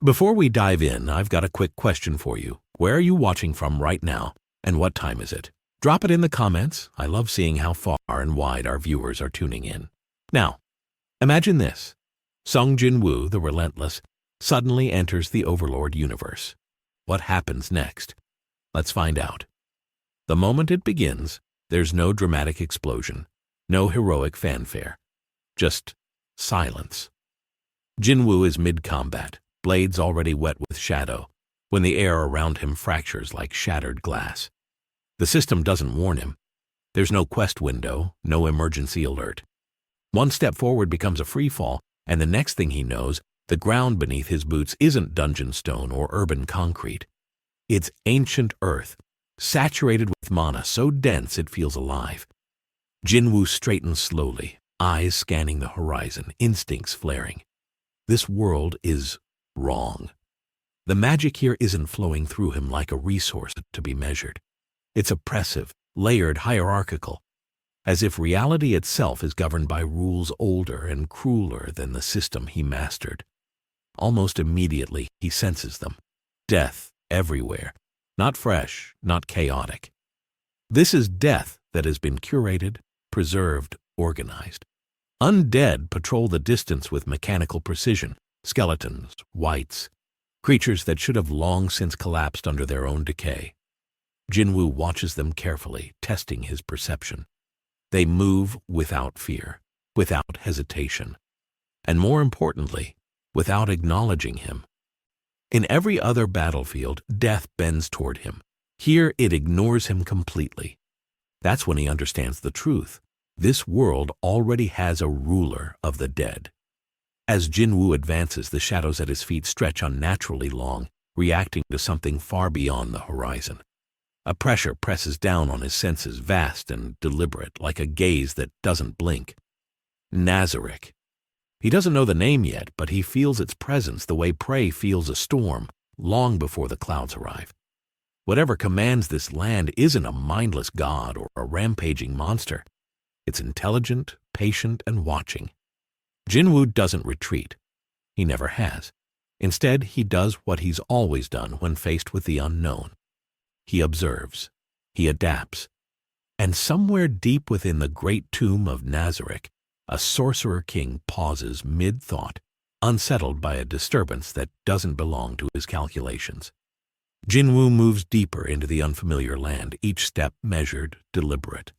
Before we dive in, I've got a quick question for you. Where are you watching from right now, and what time is it? Drop it in the comments. I love seeing how far and wide our viewers are tuning in. Now, imagine this. Sung Jin-Woo, the Relentless, suddenly enters the Overlord universe. What happens next? Let's find out. The moment it begins, there's no dramatic explosion, no heroic fanfare, just silence. Jin-Woo is mid-combat, blades already wet with shadow, when the air around him fractures like shattered glass. The system doesn't warn him. There's no quest window, no emergency alert. One step forward becomes a free fall, and the next thing he knows, the ground beneath his boots isn't dungeon stone or urban concrete. It's ancient earth, saturated with mana so dense it feels alive. Jin-Woo straightens slowly, eyes scanning the horizon, instincts flaring. This world is wrong. The magic here isn't flowing through him like a resource to be measured. It's oppressive, layered, hierarchical, as if reality itself is governed by rules older and crueler than the system he mastered. Almost immediately, he senses them. Death everywhere. Not fresh, not chaotic. This is death that has been curated, preserved, organized. Undead patrol the distance with mechanical precision. Skeletons, wights, creatures that should have long since collapsed under their own decay. Jin-Woo watches them carefully, testing his perception. They move without fear, without hesitation, and more importantly, without acknowledging him. In every other battlefield, death bends toward him. Here, it ignores him completely. That's when he understands the truth. This world already has a ruler of the dead. As Jin-Woo advances, the shadows at his feet stretch unnaturally long, reacting to something far beyond the horizon. A pressure presses down on his senses, vast and deliberate, like a gaze that doesn't blink. Nazarick. He doesn't know the name yet, but he feels its presence the way prey feels a storm, long before the clouds arrive. Whatever commands this land isn't a mindless god or a rampaging monster. It's intelligent, patient, and watching. Jin-Woo doesn't retreat. He never has. Instead, he does what he's always done when faced with the unknown. He observes. He adapts. And somewhere deep within the great tomb of Nazarick, a Sorcerer King pauses mid-thought, unsettled by a disturbance that doesn't belong to his calculations. Jin-Woo moves deeper into the unfamiliar land, each step measured, deliberate.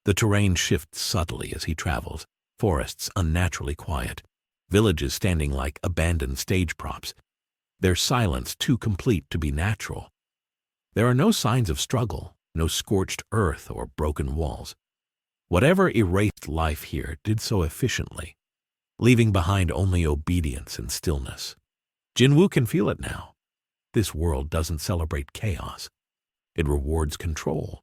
The terrain shifts subtly as he travels, forests unnaturally quiet, villages standing like abandoned stage props, their silence too complete to be natural. There are no signs of struggle, no scorched earth or broken walls. Whatever erased life here did so efficiently, leaving behind only obedience and stillness. Jin-Woo can feel it now. This world doesn't celebrate chaos. It rewards control.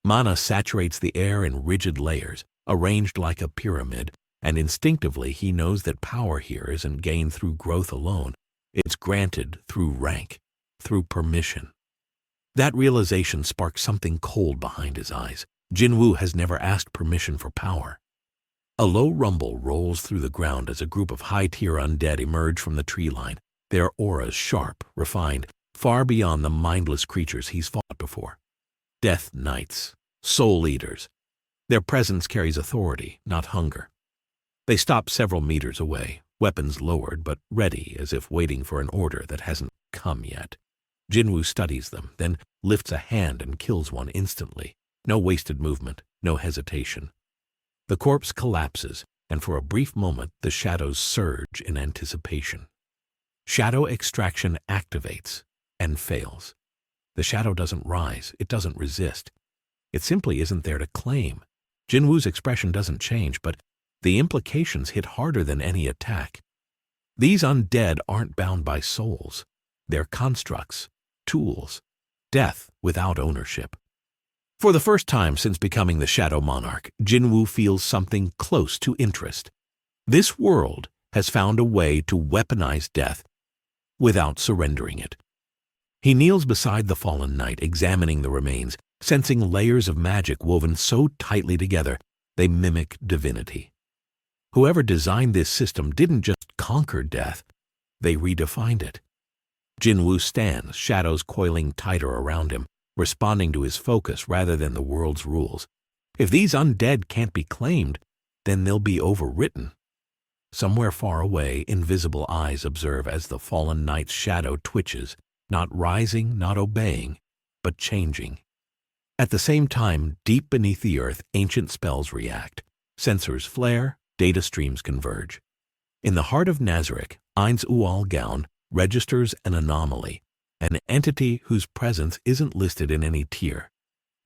Mana saturates the air in rigid layers, arranged like a pyramid, and instinctively he knows that power here isn't gained through growth alone. It's granted through rank, through permission. That realization sparks something cold behind his eyes. Jin-Woo has never asked permission for power. A low rumble rolls through the ground as a group of high-tier undead emerge from the tree line, their auras sharp, refined, far beyond the mindless creatures he's fought before. Death Knights, Soul Eaters. Their presence carries authority, not hunger. They stop several meters away, weapons lowered but ready as if waiting for an order that hasn't come yet. Jin-Woo studies them, then lifts a hand and kills one instantly. No wasted movement, no hesitation. The corpse collapses, and for a brief moment the shadows surge in anticipation. Shadow extraction activates and fails. The shadow doesn't rise, it doesn't resist. It simply isn't there to claim. Jin-Woo's expression doesn't change, but the implications hit harder than any attack. These undead aren't bound by souls. They're constructs, tools, death without ownership. For the first time since becoming the Shadow Monarch, Jin-Woo feels something close to interest. This world has found a way to weaponize death without surrendering it. He kneels beside the fallen knight, examining the remains, sensing layers of magic woven so tightly together they mimic divinity. Whoever designed this system didn't just conquer death, They redefined it. Jin-Woo stands, shadows coiling tighter around him, responding to his focus rather than the world's rules. If these undead can't be claimed, then they'll be overwritten. Somewhere far away, invisible eyes observe as the fallen knight's shadow twitches, not rising, not obeying, but changing. At the same time, deep beneath the earth, ancient spells react. Sensors flare, data streams converge. In the heart of Nazarick, Ainz Ooal Gown registers an anomaly, an entity whose presence isn't listed in any tier,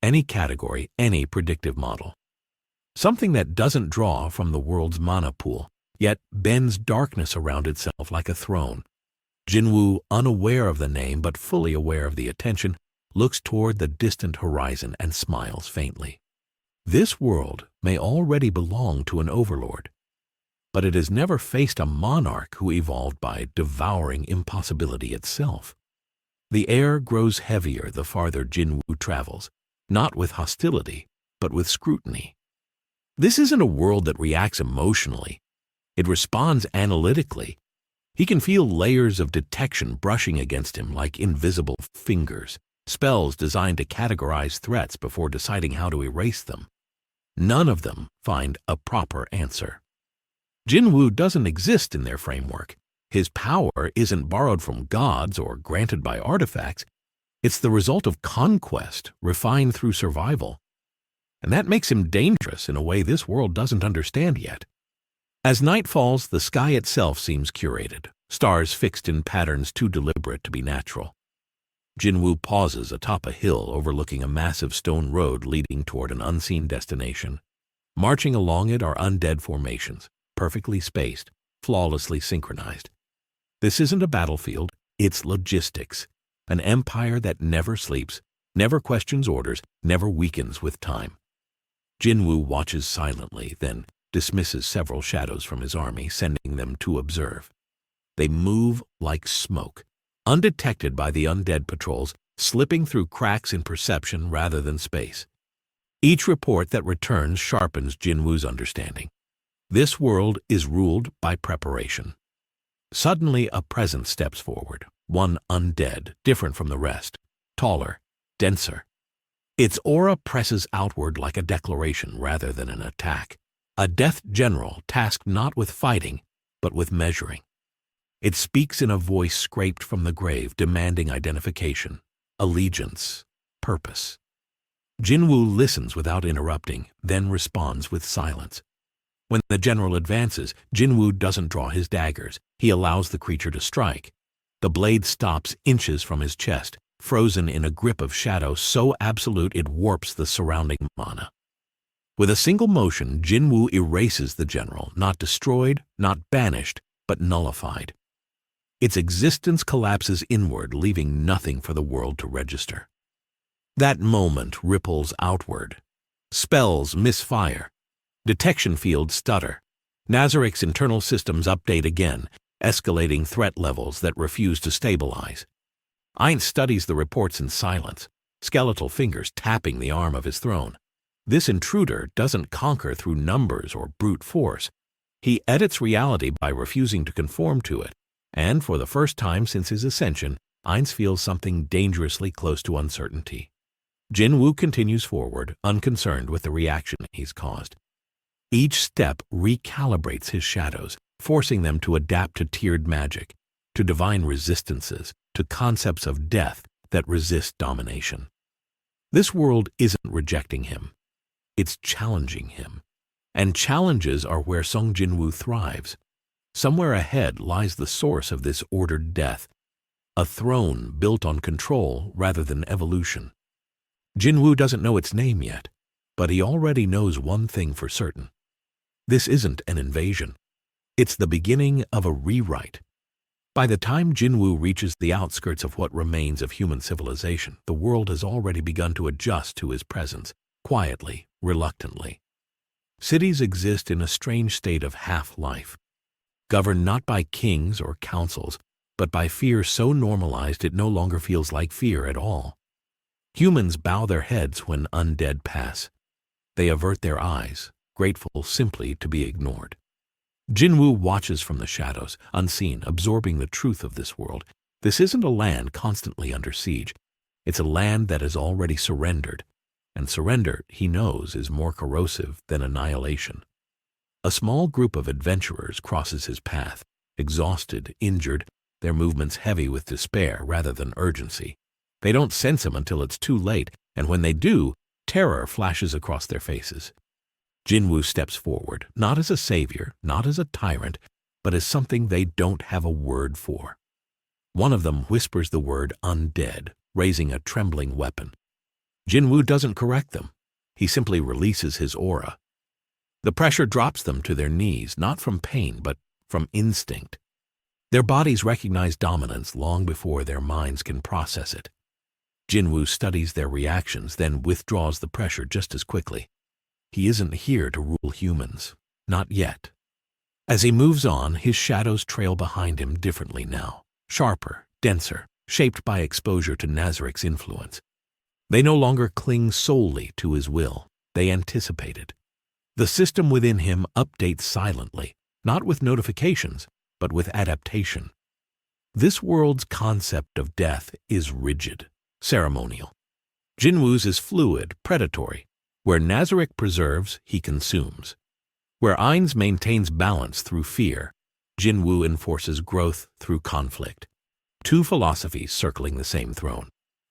any category, any predictive model. Something that doesn't draw from the world's mana pool, yet bends darkness around itself like a throne. Jin-Woo, unaware of the name but fully aware of the attention, looks toward the distant horizon and smiles faintly. This world may already belong to an overlord, but it has never faced a monarch who evolved by devouring impossibility itself. The air grows heavier the farther Jin-Woo travels, not with hostility, but with scrutiny. This isn't a world that reacts emotionally. It responds analytically. He can feel layers of detection brushing against him like invisible fingers, spells designed to categorize threats before deciding how to erase them. None of them find a proper answer. Jin-Woo doesn't exist in their framework. His power isn't borrowed from gods or granted by artifacts. It's the result of conquest, refined through survival. And that makes him dangerous in a way this world doesn't understand yet. As night falls, the sky itself seems curated, stars fixed in patterns too deliberate to be natural. Jin-Woo pauses atop a hill overlooking a massive stone road leading toward an unseen destination. Marching along it are undead formations, perfectly spaced, flawlessly synchronized. This isn't a battlefield, it's logistics, an empire that never sleeps, never questions orders, never weakens with time. Jin-Woo watches silently, then dismisses several shadows from his army, sending them to observe. They move like smoke, undetected by the undead patrols, slipping through cracks in perception rather than space. Each report that returns sharpens Jin-Woo's understanding. This world is ruled by preparation. Suddenly, a presence steps forward, one undead, different from the rest, taller, denser. Its aura presses outward like a declaration rather than an attack. A death general tasked not with fighting, but with measuring. It speaks in a voice scraped from the grave, demanding identification, allegiance, purpose. Jin-Woo listens without interrupting, then responds with silence. When the general advances, Jin-Woo doesn't draw his daggers. He allows the creature to strike. The blade stops inches from his chest, frozen in a grip of shadow so absolute it warps the surrounding mana. With a single motion, Jin-Woo erases the general, not destroyed, not banished, but nullified. Its existence collapses inward, leaving nothing for the world to register. That moment ripples outward. Spells misfire. Detection fields stutter. Nazarick's internal systems update again, escalating threat levels that refuse to stabilize. Ainz studies the reports in silence, skeletal fingers tapping the arm of his throne. This intruder doesn't conquer through numbers or brute force. He edits reality by refusing to conform to it, and for the first time since his ascension, Ainz feels something dangerously close to uncertainty. Jin-Woo continues forward, unconcerned with the reaction he's caused. Each step recalibrates his shadows, forcing them to adapt to tiered magic, to divine resistances, to concepts of death that resist domination. This world isn't rejecting him. It's challenging him. And challenges are where Sung Jin-Woo thrives. Somewhere ahead lies the source of this ordered death, a throne built on control rather than evolution. Jin-Woo doesn't know its name yet, but he already knows one thing for certain. This isn't an invasion. It's the beginning of a rewrite. By the time Jin-Woo reaches the outskirts of what remains of human civilization, the world has already begun to adjust to his presence, quietly, reluctantly. Cities exist in a strange state of half-life, governed not by kings or councils, but by fear so normalized it no longer feels like fear at all. Humans bow their heads when undead pass. They avert their eyes, grateful simply to be ignored. Jin-Woo watches from the shadows, unseen, absorbing the truth of this world. This isn't a land constantly under siege. It's a land that has already surrendered, and surrender, he knows, is more corrosive than annihilation. A small group of adventurers crosses his path, exhausted, injured, their movements heavy with despair rather than urgency. They don't sense him until it's too late, and when they do, terror flashes across their faces. Jin-Woo steps forward, not as a savior, not as a tyrant, but as something they don't have a word for. One of them whispers the word undead, raising a trembling weapon. Jin-Woo doesn't correct them. He simply releases his aura. The pressure drops them to their knees, not from pain, but from instinct. Their bodies recognize dominance long before their minds can process it. Jin-Woo studies their reactions, then withdraws the pressure just as quickly. He isn't here to rule humans. Not yet. As he moves on, his shadows trail behind him differently now. Sharper, denser, shaped by exposure to Nazarick's influence. They no longer cling solely to his will. They anticipate it. The system within him updates silently, not with notifications, but with adaptation. This world's concept of death is rigid, ceremonial. Jin-Woo's is fluid, predatory. Where Nazarick preserves, he consumes. Where Ainz maintains balance through fear, Jin-Woo enforces growth through conflict. Two philosophies circling the same throne.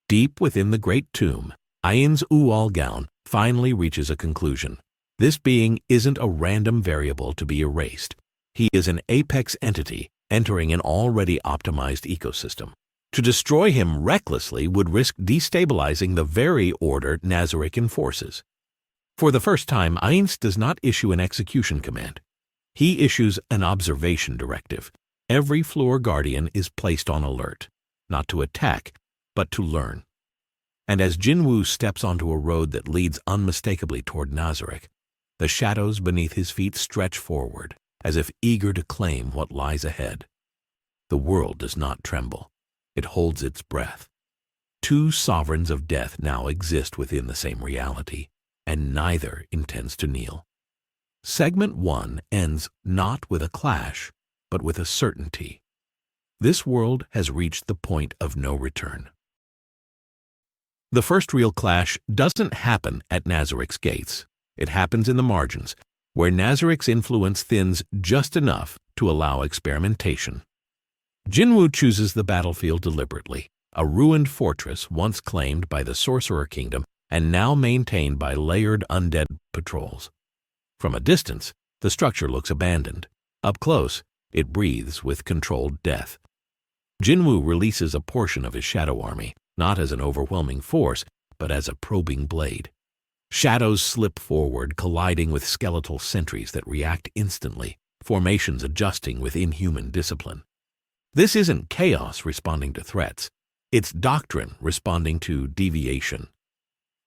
Deep within the great tomb, Ainz Ooal Gown finally reaches a conclusion. This being isn't a random variable to be erased. He is an apex entity entering an already optimized ecosystem. To destroy him recklessly would risk destabilizing the very order Nazarick enforces. For the first time, Ainz does not issue an execution command. He issues an observation directive. Every floor guardian is placed on alert, not to attack, but to learn. And as Jin-Woo steps onto a road that leads unmistakably toward Nazarick, the shadows beneath his feet stretch forward, as if eager to claim what lies ahead. The world does not tremble. It holds its breath. Two sovereigns of death now exist within the same reality, and neither intends to kneel. Segment 1 ends not with a clash, but with a certainty. This world has reached the point of no return. The first real clash doesn't happen at Nazarick's gates. It happens in the margins, where Nazarick's influence thins just enough to allow experimentation. Jin-Woo chooses the battlefield deliberately, a ruined fortress once claimed by the Sorcerer Kingdom and now maintained by layered undead patrols. From a distance, the structure looks abandoned. Up close, it breathes with controlled death. Jin-Woo releases a portion of his shadow army, not as an overwhelming force, but as a probing blade. Shadows slip forward, colliding with skeletal sentries that react instantly, formations adjusting with inhuman discipline. This isn't chaos responding to threats. It's doctrine responding to deviation.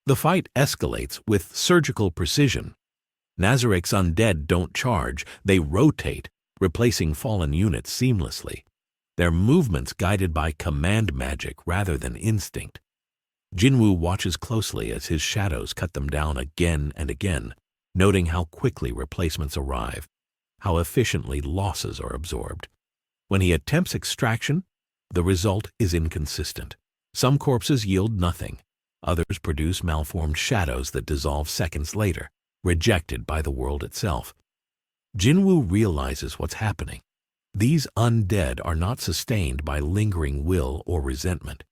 The fight escalates with surgical precision. Nazarick's undead don't charge, they rotate, replacing fallen units seamlessly. Their movements guided by command magic rather than instinct. Jin-Woo watches closely as his shadows cut them down again and again, noting how quickly replacements arrive, how efficiently losses are absorbed. When he attempts extraction, the result is inconsistent. Some corpses yield nothing. Others produce malformed shadows that dissolve seconds later, rejected by the world itself. Jin-Woo realizes what's happening. These undead are not sustained by lingering will or resentment.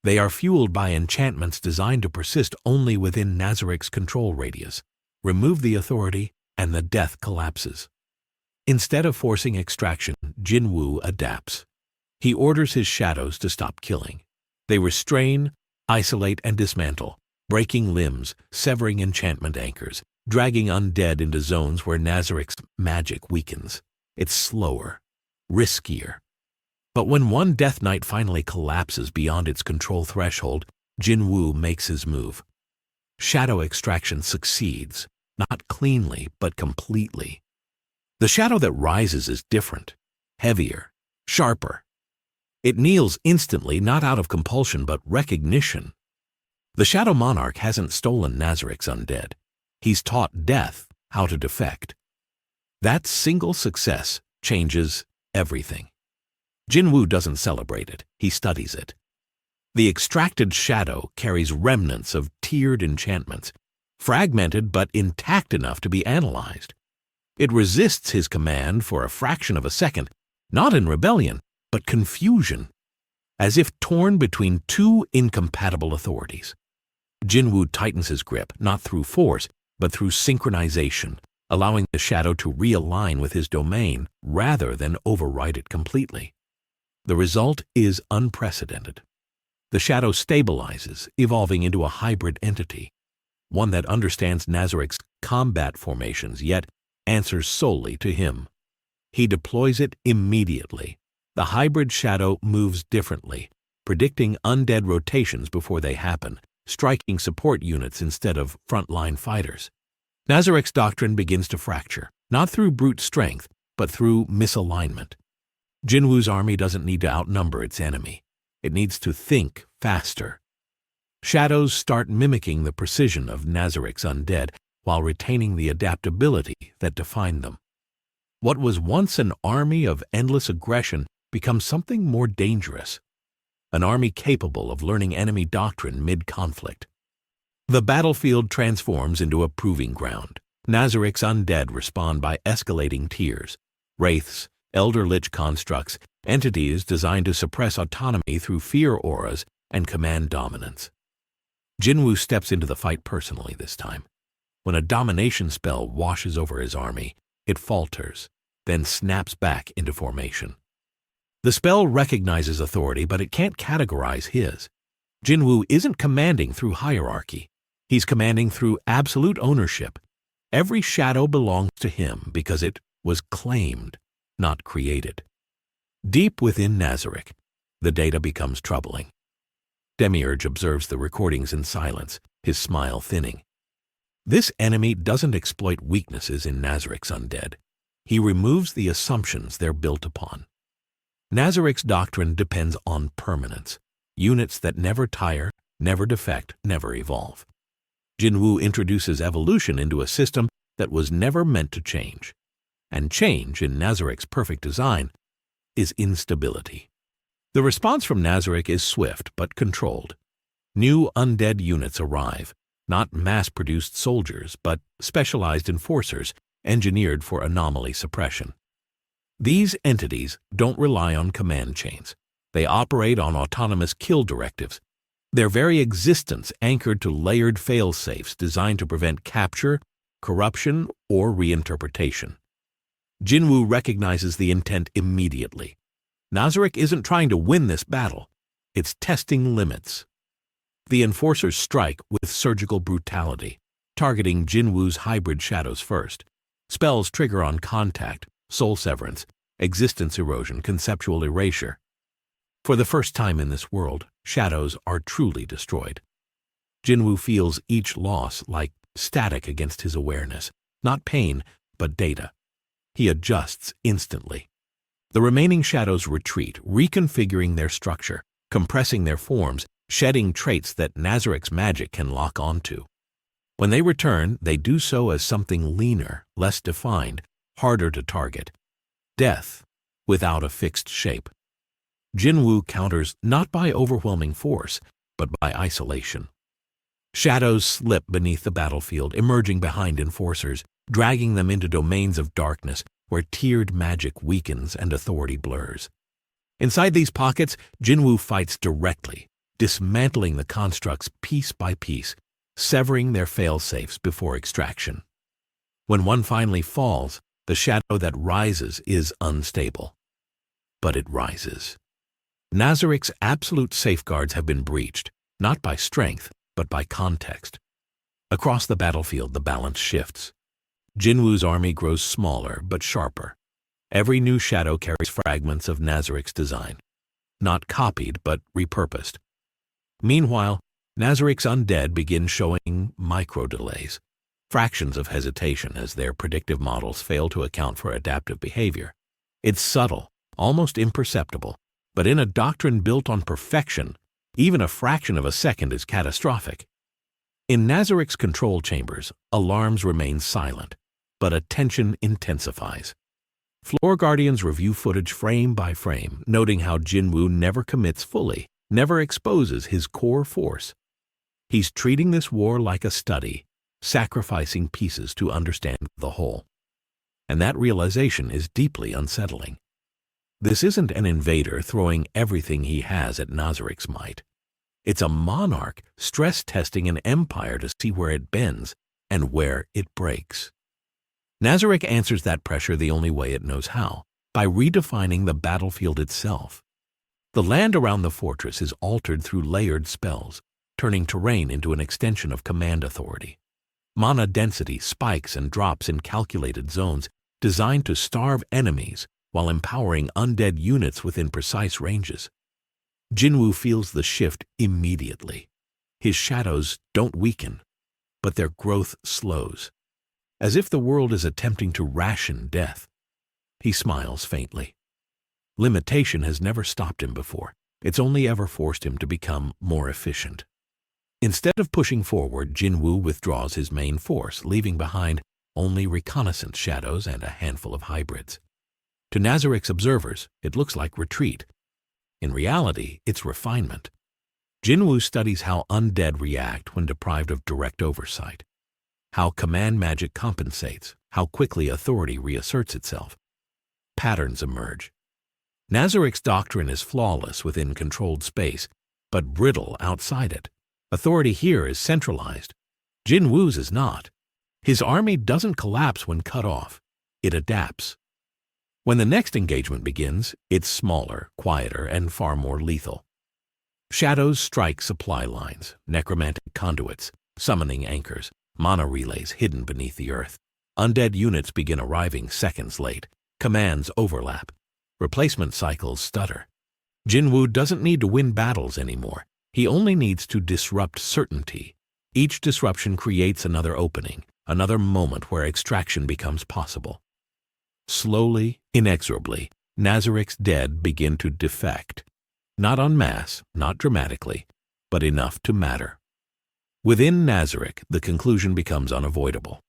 They are fueled by enchantments designed to persist only within Nazarick's control radius. Remove the authority, and the death collapses. Instead of forcing extraction, Jin-Woo adapts. He orders his shadows to stop killing. They restrain, isolate, and dismantle, breaking limbs, severing enchantment anchors, dragging undead into zones where Nazarick's magic weakens. It's slower, riskier. But when one Death Knight finally collapses beyond its control threshold, Jin-Woo makes his move. Shadow extraction succeeds, not cleanly, but completely. The shadow that rises is different, heavier, sharper. It kneels instantly, not out of compulsion, but recognition. The Shadow Monarch hasn't stolen Nazarick's undead. He's taught death how to defect. That single success changes everything. Jin-Woo doesn't celebrate it, he studies it. The extracted shadow carries remnants of tiered enchantments, fragmented but intact enough to be analyzed. It resists his command for a fraction of a second, not in rebellion, but confusion, as if torn between two incompatible authorities. Jin-Woo tightens his grip, not through force, but through synchronization, allowing the shadow to realign with his domain rather than override it completely. The result is unprecedented. The shadow stabilizes, evolving into a hybrid entity, one that understands Nazarick's combat formations, yet answers solely to him. He deploys it immediately. The hybrid shadow moves differently, predicting undead rotations before they happen, striking support units instead of frontline fighters. Nazarick's doctrine begins to fracture, not through brute strength, but through misalignment. Jin-Woo's army doesn't need to outnumber its enemy. It needs to think faster. Shadows start mimicking the precision of Nazarick's undead while retaining the adaptability that defined them. What was once an army of endless aggression becomes something more dangerous, an army capable of learning enemy doctrine mid-conflict. The battlefield transforms into a proving ground. Nazarick's undead respond by escalating tiers, wraiths, elder lich constructs, entities designed to suppress autonomy through fear auras and command dominance. Jin-Woo steps into the fight personally this time. When a domination spell washes over his army, it falters, then snaps back into formation. The spell recognizes authority, but it can't categorize his. Jin-Woo isn't commanding through hierarchy. He's commanding through absolute ownership. Every shadow belongs to him because it was claimed, not created. Deep within Nazarick, the data becomes troubling. Demiurge observes the recordings in silence, his smile thinning. This enemy doesn't exploit weaknesses in Nazarick's undead. He removes the assumptions they're built upon. Nazarick's doctrine depends on permanence, units that never tire, never defect, never evolve. Jin-Woo introduces evolution into a system that was never meant to change. And change, in Nazarick's perfect design, is instability. The response from Nazarick is swift but controlled. New undead units arrive, not mass-produced soldiers, but specialized enforcers engineered for anomaly suppression. These entities don't rely on command chains. They operate on autonomous kill directives, their very existence anchored to layered fail-safes designed to prevent capture, corruption, or reinterpretation. Jin-Woo recognizes the intent immediately. Nazarick isn't trying to win this battle. It's testing limits. The enforcers strike with surgical brutality, targeting Jin-Woo's hybrid shadows first. Spells trigger on contact, soul severance, existence erosion, conceptual erasure. For the first time in this world, shadows are truly destroyed. Jin-Woo feels each loss like static against his awareness, not pain, but data. He adjusts instantly. The remaining shadows retreat, reconfiguring their structure, compressing their forms, shedding traits that Nazarick's magic can lock onto. When they return, they do so as something leaner, less defined, harder to target. Death, without a fixed shape. Jin-Woo counters not by overwhelming force, but by isolation. Shadows slip beneath the battlefield, emerging behind enforcers, dragging them into domains of darkness where tiered magic weakens and authority blurs. Inside these pockets, Jin-Woo fights directly, dismantling the constructs piece by piece, severing their fail-safes before extraction. When one finally falls, the shadow that rises is unstable. But it rises. Nazarick's absolute safeguards have been breached, not by strength, but by context. Across the battlefield, the balance shifts. Jin-Woo's army grows smaller but sharper. Every new shadow carries fragments of Nazarick's design, not copied but repurposed. Meanwhile, Nazarick's undead begin showing micro-delays, fractions of hesitation as their predictive models fail to account for adaptive behavior. It's subtle, almost imperceptible, but in a doctrine built on perfection, even a fraction of a second is catastrophic. In Nazarick's control chambers, alarms remain silent, but attention intensifies. Floor Guardians review footage frame by frame, noting how Jin-Woo never commits fully, never exposes his core force. He's treating this war like a study, sacrificing pieces to understand the whole. And that realization is deeply unsettling. This isn't an invader throwing everything he has at Nazarick's might. It's a monarch stress-testing an empire to see where it bends and where it breaks. Nazarick answers that pressure the only way it knows how, by redefining the battlefield itself. The land around the fortress is altered through layered spells, turning terrain into an extension of command authority. Mana density spikes and drops in calculated zones designed to starve enemies while empowering undead units within precise ranges. Jin-Woo feels the shift immediately. His shadows don't weaken, but their growth slows, as if the world is attempting to ration death. He smiles faintly. Limitation has never stopped him before. It's only ever forced him to become more efficient. Instead of pushing forward, Jin-Woo withdraws his main force, leaving behind only reconnaissance shadows and a handful of hybrids. To Nazarick's observers, it looks like retreat. In reality, it's refinement. Jin-Woo studies how undead react when deprived of direct oversight, how command magic compensates, how quickly authority reasserts itself. Patterns emerge. Nazarick's doctrine is flawless within controlled space, but brittle outside it. Authority here is centralized. Jin-Woo's is not. His army doesn't collapse when cut off. It adapts. When the next engagement begins, it's smaller, quieter, and far more lethal. Shadows strike supply lines, necromantic conduits, summoning anchors, mana relays hidden beneath the earth. Undead units begin arriving seconds late. Commands overlap. Replacement cycles stutter. Jin-Woo doesn't need to win battles anymore. He only needs to disrupt certainty. Each disruption creates another opening, another moment where extraction becomes possible. Slowly, inexorably, Nazarick's dead begin to defect. Not en masse, not dramatically, but enough to matter. Within Nazarick, the conclusion becomes unavoidable.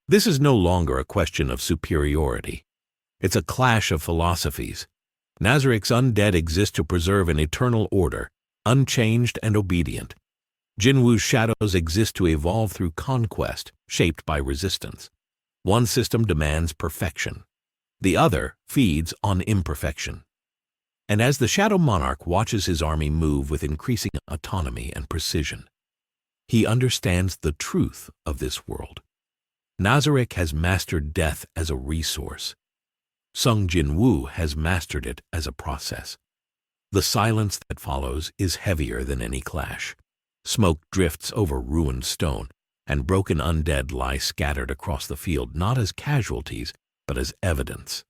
This is no longer a question of superiority. It's a clash of philosophies. Nazarick's undead exist to preserve an eternal order, unchanged and obedient. Jin-Woo's shadows exist to evolve through conquest, shaped by resistance. One system demands perfection. The other feeds on imperfection. And as the Shadow Monarch watches his army move with increasing autonomy and precision, he understands the truth of this world. Nazarick has mastered death as a resource. Sung Jin-Woo has mastered it as a process. The silence that follows is heavier than any clash. Smoke drifts over ruined stone, and broken undead lie scattered across the field not as casualties, but as evidence.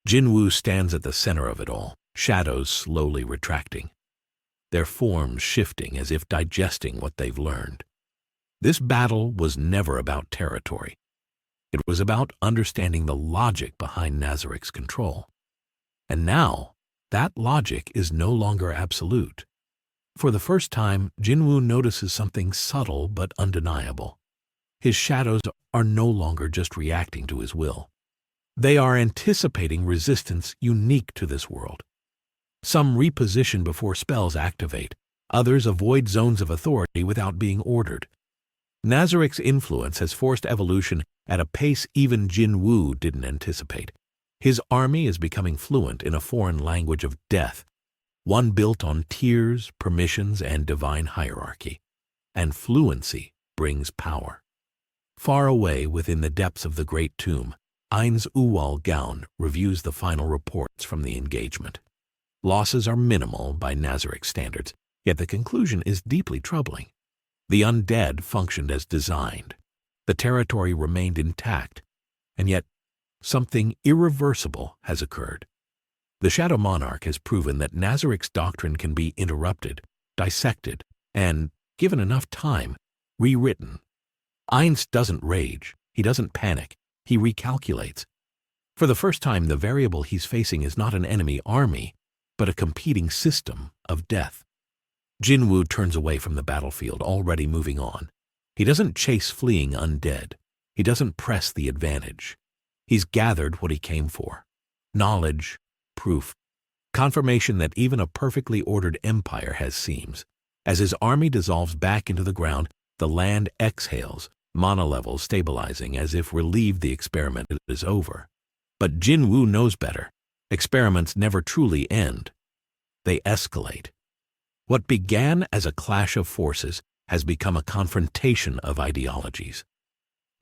Jin-Woo stands at the center of it all, shadows slowly retracting, their forms shifting as if digesting what they've learned. This battle was never about territory. It was about understanding the logic behind Nazarick's control. And now, that logic is no longer absolute. For the first time, Jin-Woo notices something subtle but undeniable. His shadows are no longer just reacting to his will. They are anticipating resistance unique to this world. Some reposition before spells activate, others avoid zones of authority without being ordered. Nazarick's influence has forced evolution at a pace even Jin-Woo didn't anticipate. His army is becoming fluent in a foreign language of death, one built on tiers, permissions, and divine hierarchy. And fluency brings power. Far away within the depths of the great tomb, Ainz Ooal Gown reviews the final reports from the engagement. Losses are minimal by Nazarick standards, yet the conclusion is deeply troubling. The undead functioned as designed. The territory remained intact, and yet something irreversible has occurred. The Shadow Monarch has proven that Nazarick's doctrine can be interrupted, dissected, and, given enough time, rewritten. Ainz doesn't rage, he doesn't panic, he recalculates. For the first time, the variable he's facing is not an enemy army, but a competing system of death. Jin-Woo turns away from the battlefield, already moving on. He doesn't chase fleeing undead. He doesn't press the advantage. He's gathered what he came for. Knowledge, proof, confirmation that even a perfectly ordered empire has seams. As his army dissolves back into the ground, the land exhales, monolevels stabilizing as if relieved the experiment is over. But Jin-Woo knows better. Experiments never truly end. They escalate. What began as a clash of forces has become a confrontation of ideologies.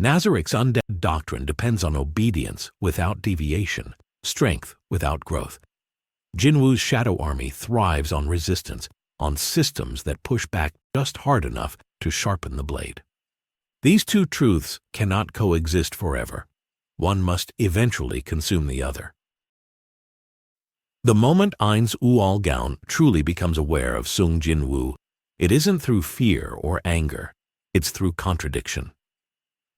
Nazarick's undead doctrine depends on obedience without deviation, strength without growth. Jin-Woo's shadow army thrives on resistance, on systems that push back just hard enough to sharpen the blade. These two truths cannot coexist forever. One must eventually consume the other. The moment Ainz Ooal Gown truly becomes aware of Sung Jin-Woo, it isn't through fear or anger, it's through contradiction.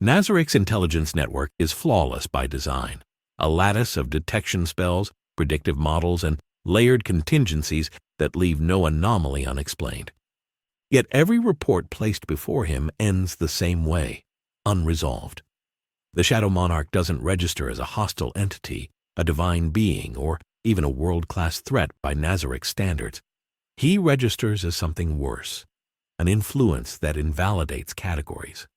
Nazarick's intelligence network is flawless by design, a lattice of detection spells, predictive models, and layered contingencies that leave no anomaly unexplained. Yet every report placed before him ends the same way, unresolved. The Shadow Monarch doesn't register as a hostile entity, a divine being, or even a world-class threat by Nazarick standards. He registers as something worse, an influence that invalidates categories.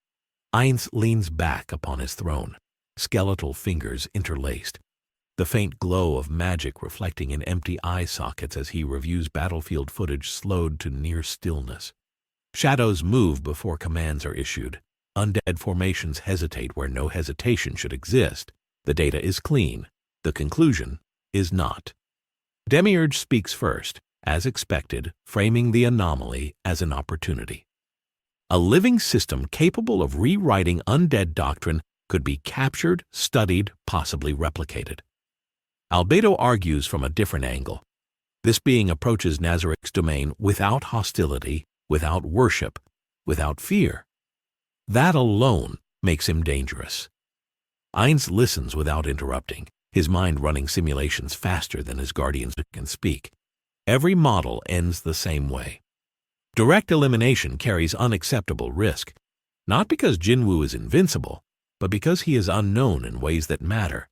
Ainz leans back upon his throne, skeletal fingers interlaced, the faint glow of magic reflecting in empty eye sockets as he reviews battlefield footage slowed to near stillness. Shadows move before commands are issued. Undead formations hesitate where no hesitation should exist. The data is clean. The conclusion is not. Demiurge speaks first, as expected, framing the anomaly as an opportunity. A living system capable of rewriting undead doctrine could be captured, studied, possibly replicated. Albedo argues from a different angle. This being approaches Nazarick's domain without hostility, without worship, without fear. That alone makes him dangerous. Ainz listens without interrupting, his mind running simulations faster than his guardians can speak. Every model ends the same way. Direct elimination carries unacceptable risk, not because Jin-Woo is invincible, but because he is unknown in ways that matter.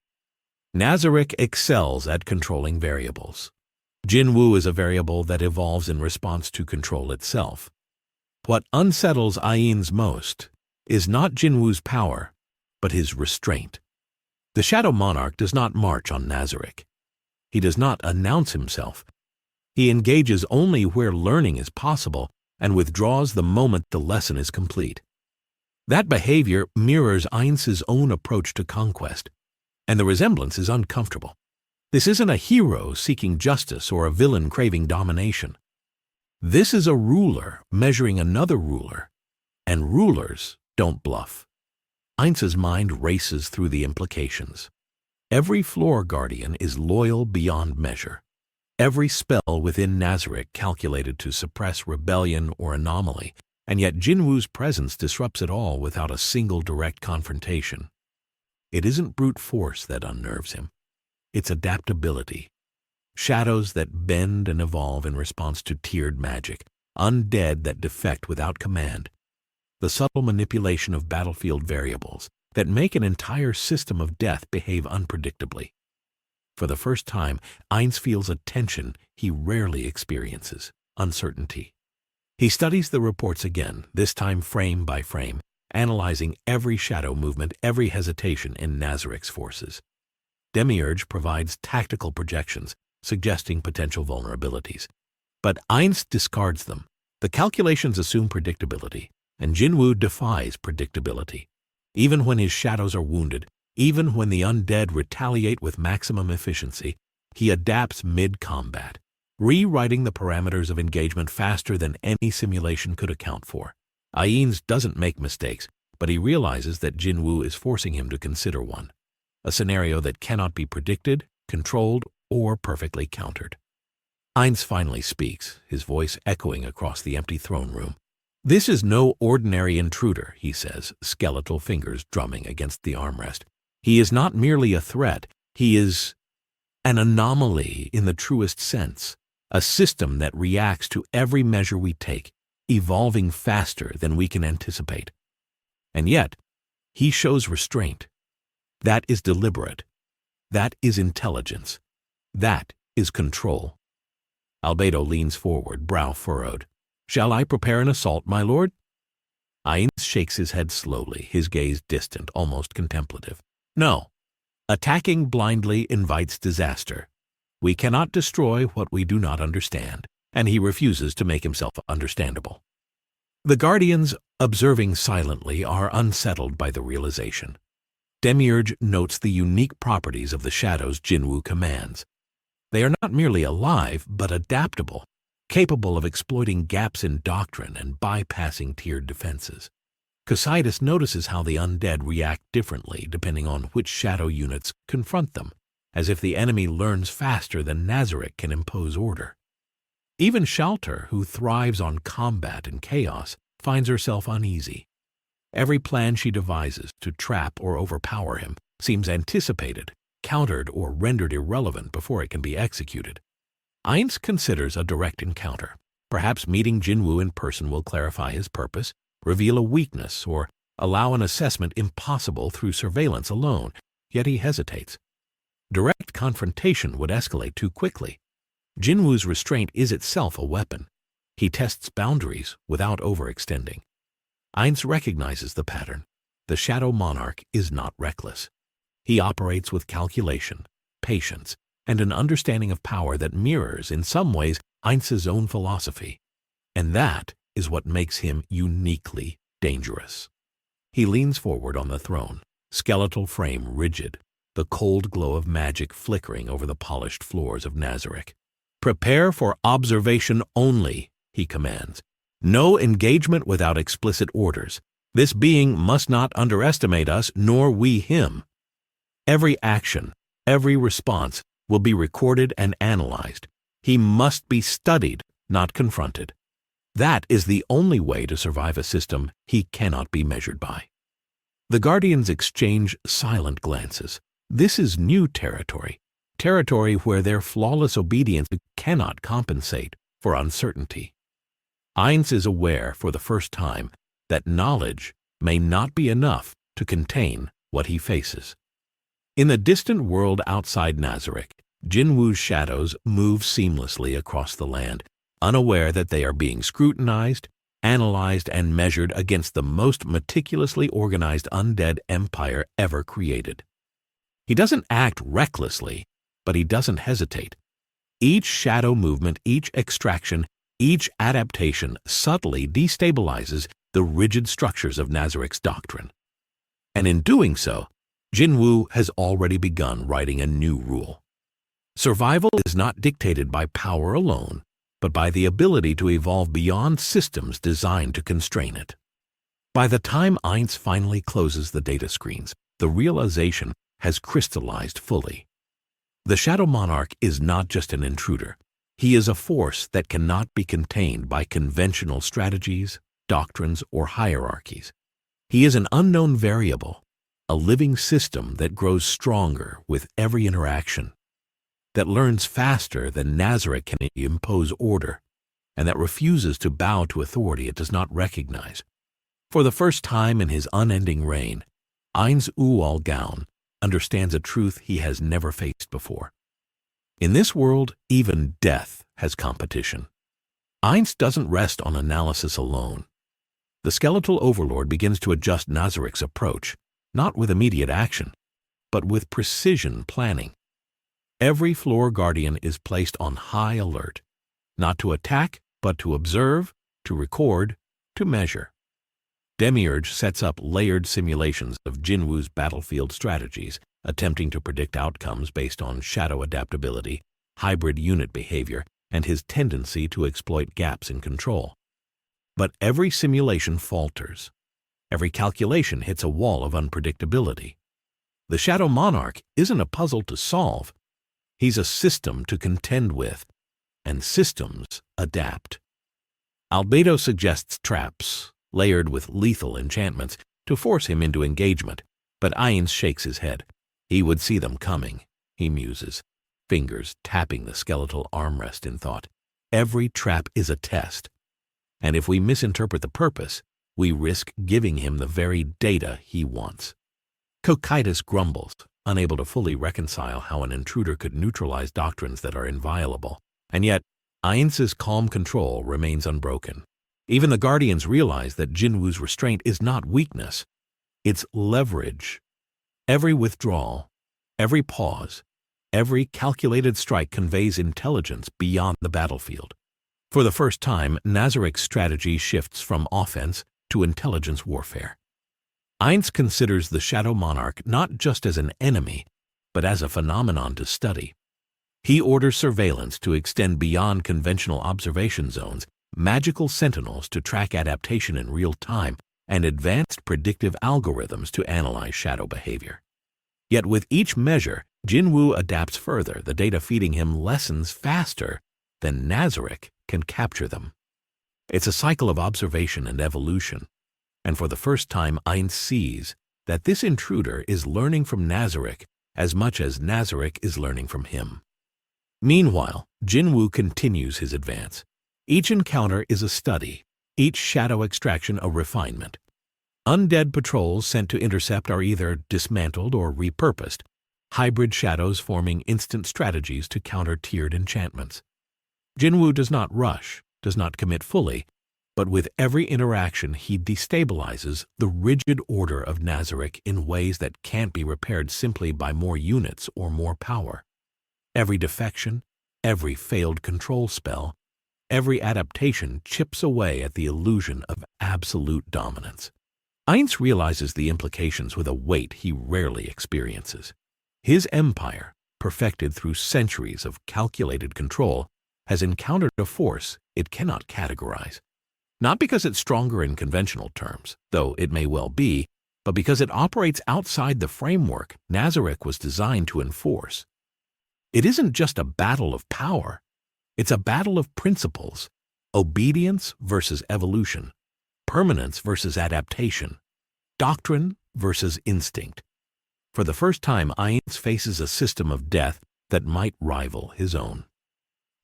Nazarick excels at controlling variables. Jin-Woo is a variable that evolves in response to control itself. What unsettles Ainz most is not Jin-Woo's power, but his restraint. The Shadow Monarch does not march on Nazarick. He does not announce himself. He engages only where learning is possible and withdraws the moment the lesson is complete. That behavior mirrors Ainz's own approach to conquest, and the resemblance is uncomfortable. This isn't a hero seeking justice or a villain craving domination. This is a ruler measuring another ruler, and rulers don't bluff. Ainz's mind races through the implications. Every floor guardian is loyal beyond measure. Every spell within Nazarick calculated to suppress rebellion or anomaly, and yet Jin-Woo's presence disrupts it all without a single direct confrontation. It isn't brute force that unnerves him. It's adaptability. Shadows that bend and evolve in response to tiered magic, undead that defect without command. The subtle manipulation of battlefield variables that make an entire system of death behave unpredictably. For the first time, Ainz feels a tension he rarely experiences, uncertainty. He studies the reports again, this time frame by frame, analyzing every shadow movement, every hesitation in Nazarick's forces. Demiurge provides tactical projections, suggesting potential vulnerabilities. But Ainz discards them. The calculations assume predictability, and Jin-Woo defies predictability. Even when his shadows are wounded, even when the undead retaliate with maximum efficiency, he adapts mid-combat, rewriting the parameters of engagement faster than any simulation could account for. Ainz doesn't make mistakes, but he realizes that Jin-Woo is forcing him to consider one, a scenario that cannot be predicted, controlled, or perfectly countered. Ainz finally speaks, his voice echoing across the empty throne room. "This is no ordinary intruder," he says, skeletal fingers drumming against the armrest. "He is not merely a threat. He is an anomaly in the truest sense, a system that reacts to every measure we take, evolving faster than we can anticipate. And yet, He shows restraint. That is deliberate. That is intelligence. That is control. Albedo leans forward, brow furrowed. "Shall I prepare an assault, my lord?" Ainz shakes his head slowly, his gaze distant, almost contemplative. "No. Attacking blindly invites disaster. We cannot destroy what we do not understand," and he refuses to make himself understandable. The Guardians, observing silently, are unsettled by the realization. Demiurge notes the unique properties of the shadows Jin-Woo commands. They are not merely alive, but adaptable, capable of exploiting gaps in doctrine and bypassing tiered defenses. Cocytus notices how the undead react differently depending on which shadow units confront them, as if the enemy learns faster than Nazarick can impose order. Even Shalter, who thrives on combat and chaos, finds herself uneasy. Every plan she devises to trap or overpower him seems anticipated, countered, or rendered irrelevant before it can be executed. Ainz considers a direct encounter. Perhaps meeting Jin-Woo in person will clarify his purpose, reveal a weakness, or allow an assessment impossible through surveillance alone, yet he hesitates. Direct confrontation would escalate too quickly. Jin-Woo's restraint is itself a weapon. He tests boundaries without overextending. Ainz recognizes the pattern. The Shadow Monarch is not reckless. He operates with calculation, patience, and an understanding of power that mirrors, in some ways, Ainz's own philosophy. And that is what makes him uniquely dangerous. He leans forward on the throne, skeletal frame rigid, the cold glow of magic flickering over the polished floors of Nazarick. "Prepare for observation only," he commands. "No engagement without explicit orders. This being must not underestimate us, nor we him. Every action, every response will be recorded and analyzed. He must be studied, not confronted. That is the only way to survive a system he cannot be measured by." The Guardians exchange silent glances. This is new territory, territory where their flawless obedience cannot compensate for uncertainty. Ainz is aware for the first time that knowledge may not be enough to contain what he faces. In the distant world outside Nazarick, Jin-Woo's shadows move seamlessly across the land, unaware that they are being scrutinized, analyzed, and measured against the most meticulously organized undead empire ever created. He doesn't act recklessly, but he doesn't hesitate. Each shadow movement, each extraction, each adaptation subtly destabilizes the rigid structures of Nazarick's doctrine. And in doing so, Jin-Woo has already begun writing a new rule. Survival is not dictated by power alone, but by the ability to evolve beyond systems designed to constrain it. By the time Ainz finally closes the data screens, the realization has crystallized fully. The Shadow Monarch is not just an intruder. He is a force that cannot be contained by conventional strategies, doctrines, or hierarchies. He is an unknown variable, a living system that grows stronger with every interaction, that learns faster than Nazarick can impose order, and that refuses to bow to authority it does not recognize. For the first time in his unending reign, Ainz Ooal Gown understands a truth he has never faced before. In this world, even death has competition. Ainz doesn't rest on analysis alone. The skeletal Overlord begins to adjust Nazarick's approach, not with immediate action, but with precision planning. Every floor guardian is placed on high alert, not to attack, but to observe, to record, to measure. Demiurge sets up layered simulations of Jin-Woo's battlefield strategies, attempting to predict outcomes based on shadow adaptability, hybrid unit behavior, and his tendency to exploit gaps in control. But every simulation falters. Every calculation hits a wall of unpredictability. The Shadow Monarch isn't a puzzle to solve. He's a system to contend with, and systems adapt. Albedo suggests traps, layered with lethal enchantments, to force him into engagement, but Ainz shakes his head. He would see them coming, he muses, fingers tapping the skeletal armrest in thought. Every trap is a test, and if we misinterpret the purpose, we risk giving him the very data he wants. Cocytus grumbles, unable to fully reconcile how an intruder could neutralize doctrines that are inviolable. And yet, Ainz's calm control remains unbroken. Even the Guardians realize that Jin-Woo's restraint is not weakness, it's leverage. Every withdrawal, every pause, every calculated strike conveys intelligence beyond the battlefield. For the first time, Nazarick's strategy shifts from offense to intelligence warfare. Ainz considers the Shadow Monarch not just as an enemy, but as a phenomenon to study. He orders surveillance to extend beyond conventional observation zones, magical sentinels to track adaptation in real time, and advanced predictive algorithms to analyze shadow behavior. Yet with each measure, Jin-Woo adapts further, the data feeding him lessons faster than Nazarick can capture them. It's a cycle of observation and evolution, and for the first time Ainz sees that this intruder is learning from Nazarick as much as Nazarick is learning from him. Meanwhile, Jin-Woo continues his advance. Each encounter is a study, each shadow extraction a refinement. Undead patrols sent to intercept are either dismantled or repurposed, hybrid shadows forming instant strategies to counter tiered enchantments. Jin-Woo does not rush, does not commit fully, but with every interaction he destabilizes the rigid order of Nazarick in ways that can't be repaired simply by more units or more power. Every defection, every failed control spell, every adaptation chips away at the illusion of absolute dominance. Ainz realizes the implications with a weight he rarely experiences. His empire, perfected through centuries of calculated control, has encountered a force it cannot categorize. Not because it's stronger in conventional terms, though it may well be, but because it operates outside the framework Nazarick was designed to enforce. It isn't just a battle of power. It's a battle of principles, obedience versus evolution, permanence versus adaptation, doctrine versus instinct. For the first time, Ainz faces a system of death that might rival his own.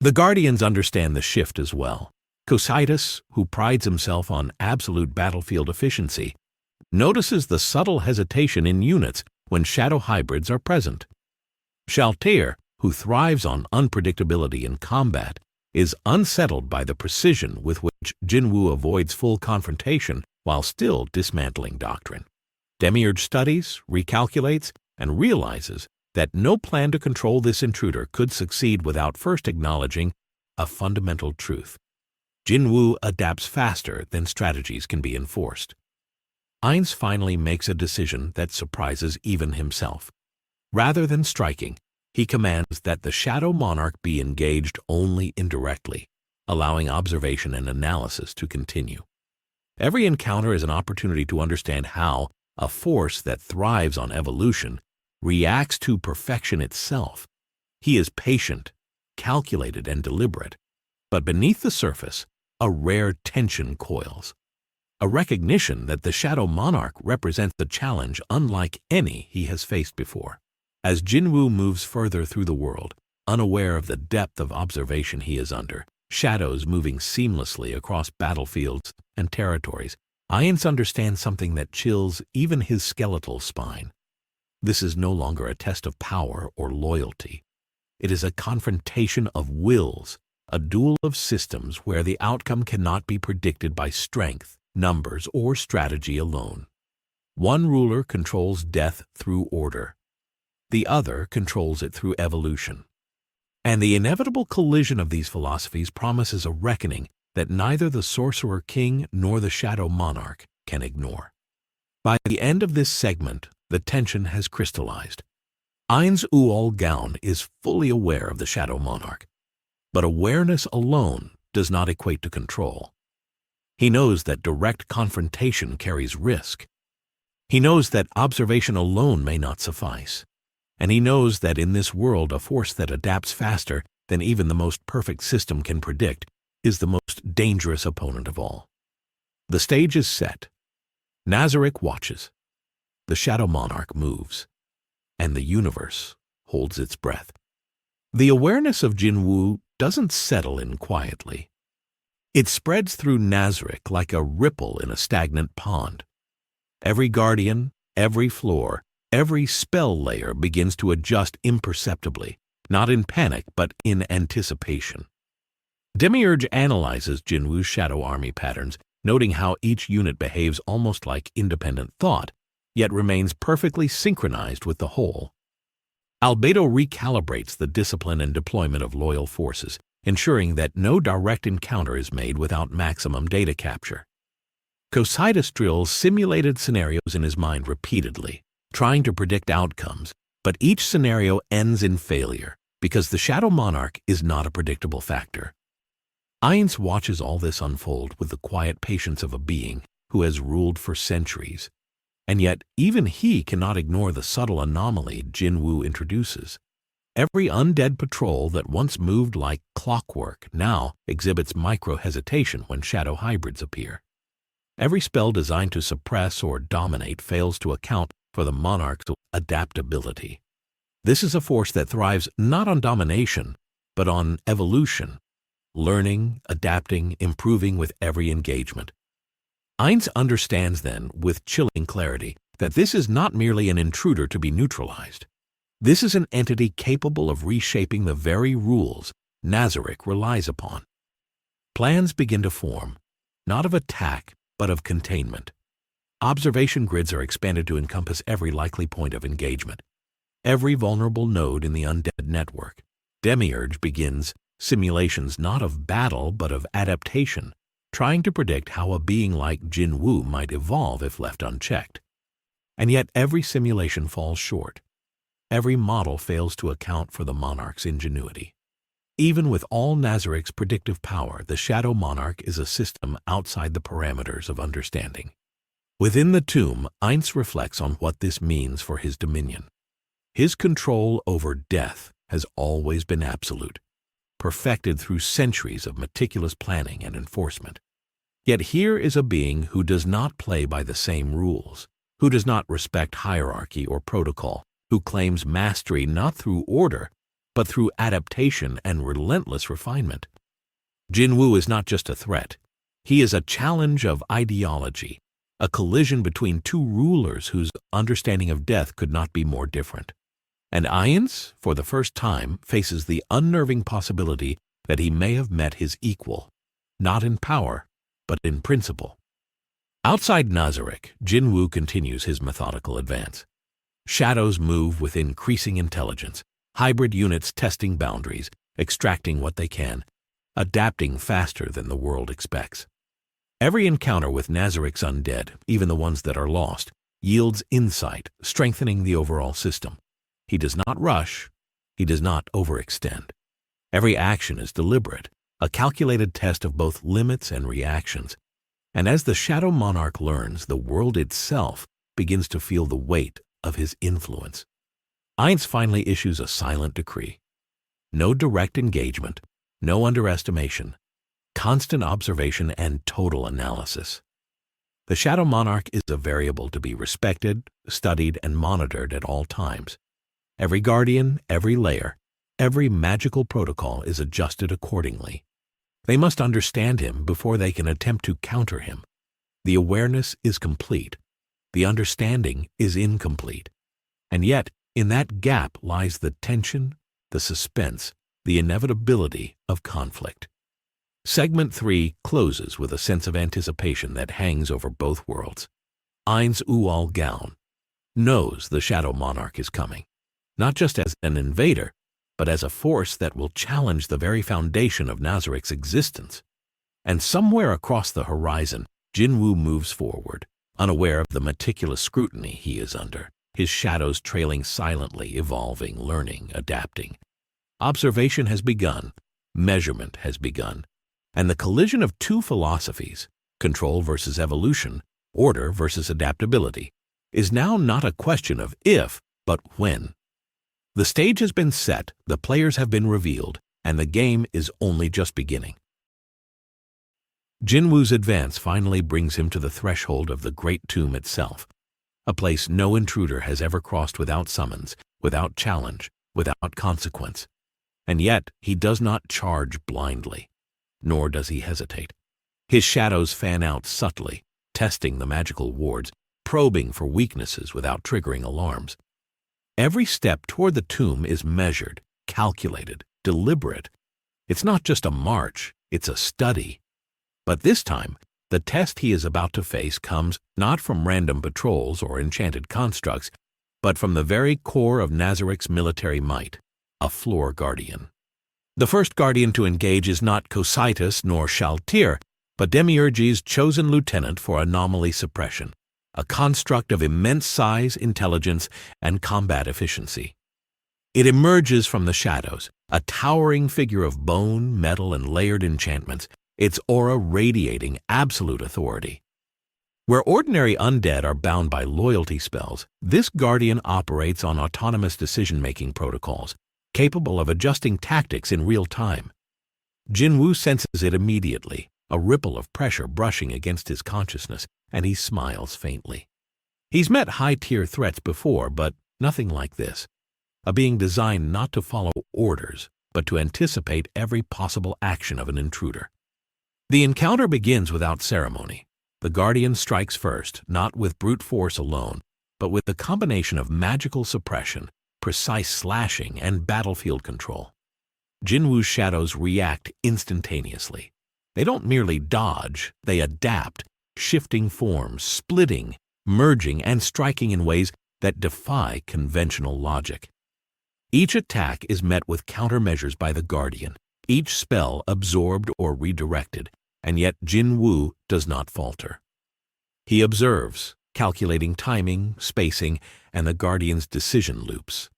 The Guardians understand the shift as well. Cocytus, who prides himself on absolute battlefield efficiency, notices the subtle hesitation in units when shadow hybrids are present. Shaltair, who thrives on unpredictability in combat, is unsettled by the precision with which Jin-Woo avoids full confrontation while still dismantling doctrine. Demiurge studies, recalculates, and realizes that no plan to control this intruder could succeed without first acknowledging a fundamental truth. Jin-Woo adapts faster than strategies can be enforced. Ainz finally makes a decision that surprises even himself. Rather than striking, he commands that the Shadow Monarch be engaged only indirectly, allowing observation and analysis to continue. Every encounter is an opportunity to understand how a force that thrives on evolution reacts to perfection itself. He is patient, calculated, and deliberate, but beneath the surface, a rare tension coils. A recognition that the Shadow Monarch represents a challenge unlike any he has faced before. As Jin-Woo moves further through the world, unaware of the depth of observation he is under, shadows moving seamlessly across battlefields and territories, Ainz understands something that chills even his skeletal spine. This is no longer a test of power or loyalty. It is a confrontation of wills, a duel of systems where the outcome cannot be predicted by strength, numbers, or strategy alone. One ruler controls death through order. The other controls it through evolution. And the inevitable collision of these philosophies promises a reckoning that neither the Sorcerer King nor the Shadow Monarch can ignore. By the end of this segment, the tension has crystallized. Ainz Ooal Gown is fully aware of the Shadow Monarch, but awareness alone does not equate to control. He knows that direct confrontation carries risk. He knows that observation alone may not suffice. And he knows that in this world, a force that adapts faster than even the most perfect system can predict is the most dangerous opponent of all. The stage is set. Nazarick watches. The Shadow Monarch moves. And the universe holds its breath. The awareness of Jin-Woo doesn't settle in quietly. It spreads through Nazarick like a ripple in a stagnant pond. Every guardian, every floor, every spell layer begins to adjust imperceptibly, not in panic but in anticipation. Demiurge analyzes Jin-Woo's shadow army patterns, noting how each unit behaves almost like independent thought, yet remains perfectly synchronized with the whole. Albedo recalibrates the discipline and deployment of loyal forces, ensuring that no direct encounter is made without maximum data capture. Cocytus drills simulated scenarios in his mind repeatedly, trying to predict outcomes, but each scenario ends in failure because the Shadow Monarch is not a predictable factor. Ainz watches all this unfold with the quiet patience of a being who has ruled for centuries. And yet, even he cannot ignore the subtle anomaly Jin-Woo introduces. Every undead patrol that once moved like clockwork now exhibits micro-hesitation when shadow hybrids appear. Every spell designed to suppress or dominate fails to account for the monarch's adaptability. This is a force that thrives not on domination, but on evolution, learning, adapting, improving with every engagement. Ainz understands then, with chilling clarity, that this is not merely an intruder to be neutralized. This is an entity capable of reshaping the very rules Nazarick relies upon. Plans begin to form, not of attack, but of containment. Observation grids are expanded to encompass every likely point of engagement, every vulnerable node in the Undead network. Demiurge begins simulations not of battle but of adaptation, trying to predict how a being like Jin-Woo might evolve if left unchecked. And yet every simulation falls short. Every model fails to account for the monarch's ingenuity. Even with all Nazarick's predictive power, the Shadow Monarch is a system outside the parameters of understanding. Within the tomb, Ainz reflects on what this means for his dominion. His control over death has always been absolute, perfected through centuries of meticulous planning and enforcement. Yet here is a being who does not play by the same rules, who does not respect hierarchy or protocol, who claims mastery not through order, but through adaptation and relentless refinement. Jin-Woo is not just a threat. He is a challenge of ideology, a collision between two rulers whose understanding of death could not be more different. And Ainz, for the first time, faces the unnerving possibility that he may have met his equal, not in power, but in principle. Outside Nazarick, Jin-Woo continues his methodical advance. Shadows move with increasing intelligence, hybrid units testing boundaries, extracting what they can, adapting faster than the world expects. Every encounter with Nazarick's undead, even the ones that are lost, yields insight, strengthening the overall system. He does not rush. He does not overextend. Every action is deliberate, a calculated test of both limits and reactions. And as the Shadow Monarch learns, the world itself begins to feel the weight of his influence. Ainz finally issues a silent decree. No direct engagement, no underestimation, constant observation and total analysis. The Shadow Monarch is a variable to be respected, studied, and monitored at all times. Every guardian, every layer, every magical protocol is adjusted accordingly. They must understand him before they can attempt to counter him. The awareness is complete. The understanding is incomplete. And yet, in that gap lies the tension, the suspense, the inevitability of conflict. Segment 3 closes with a sense of anticipation that hangs over both worlds. Ainz Ooal Gown knows the Shadow Monarch is coming, not just as an invader, but as a force that will challenge the very foundation of Nazarick's existence. And somewhere across the horizon, Jin-Woo moves forward, unaware of the meticulous scrutiny he is under, his shadows trailing silently, evolving, learning, adapting. Observation has begun, measurement has begun, and the collision of two philosophies, control versus evolution, order versus adaptability, is now not a question of if, but when. The stage has been set, the players have been revealed, and the game is only just beginning. Jin-Woo's advance finally brings him to the threshold of the Great Tomb itself, a place no intruder has ever crossed without summons, without challenge, without consequence. And yet he does not charge blindly, nor does he hesitate. His shadows fan out subtly, testing the magical wards, probing for weaknesses without triggering alarms. Every step toward the tomb is measured, calculated, deliberate. It's not just a march, it's a study. But this time, the test he is about to face comes not from random patrols or enchanted constructs, but from the very core of Nazarick's military might, a floor guardian. The first guardian to engage is not Cositus nor Shaltir, but Demiurge's chosen lieutenant for anomaly suppression, a construct of immense size, intelligence, and combat efficiency. It emerges from the shadows, a towering figure of bone, metal, and layered enchantments, its aura radiating absolute authority. Where ordinary undead are bound by loyalty spells, this guardian operates on autonomous decision-making protocols, capable of adjusting tactics in real time. Jin-Woo senses it immediately, a ripple of pressure brushing against his consciousness, and he smiles faintly. He's met high-tier threats before, but nothing like this. A being designed not to follow orders, but to anticipate every possible action of an intruder. The encounter begins without ceremony. The guardian strikes first, not with brute force alone, but with the combination of magical suppression, precise slashing, and battlefield control. Jin-Woo's shadows react instantaneously. They don't merely dodge, they adapt, shifting forms, splitting, merging, and striking in ways that defy conventional logic. Each attack is met with countermeasures by the guardian, each spell absorbed or redirected, and yet Jin-Woo does not falter. He observes, calculating timing, spacing, and the guardian's decision loops.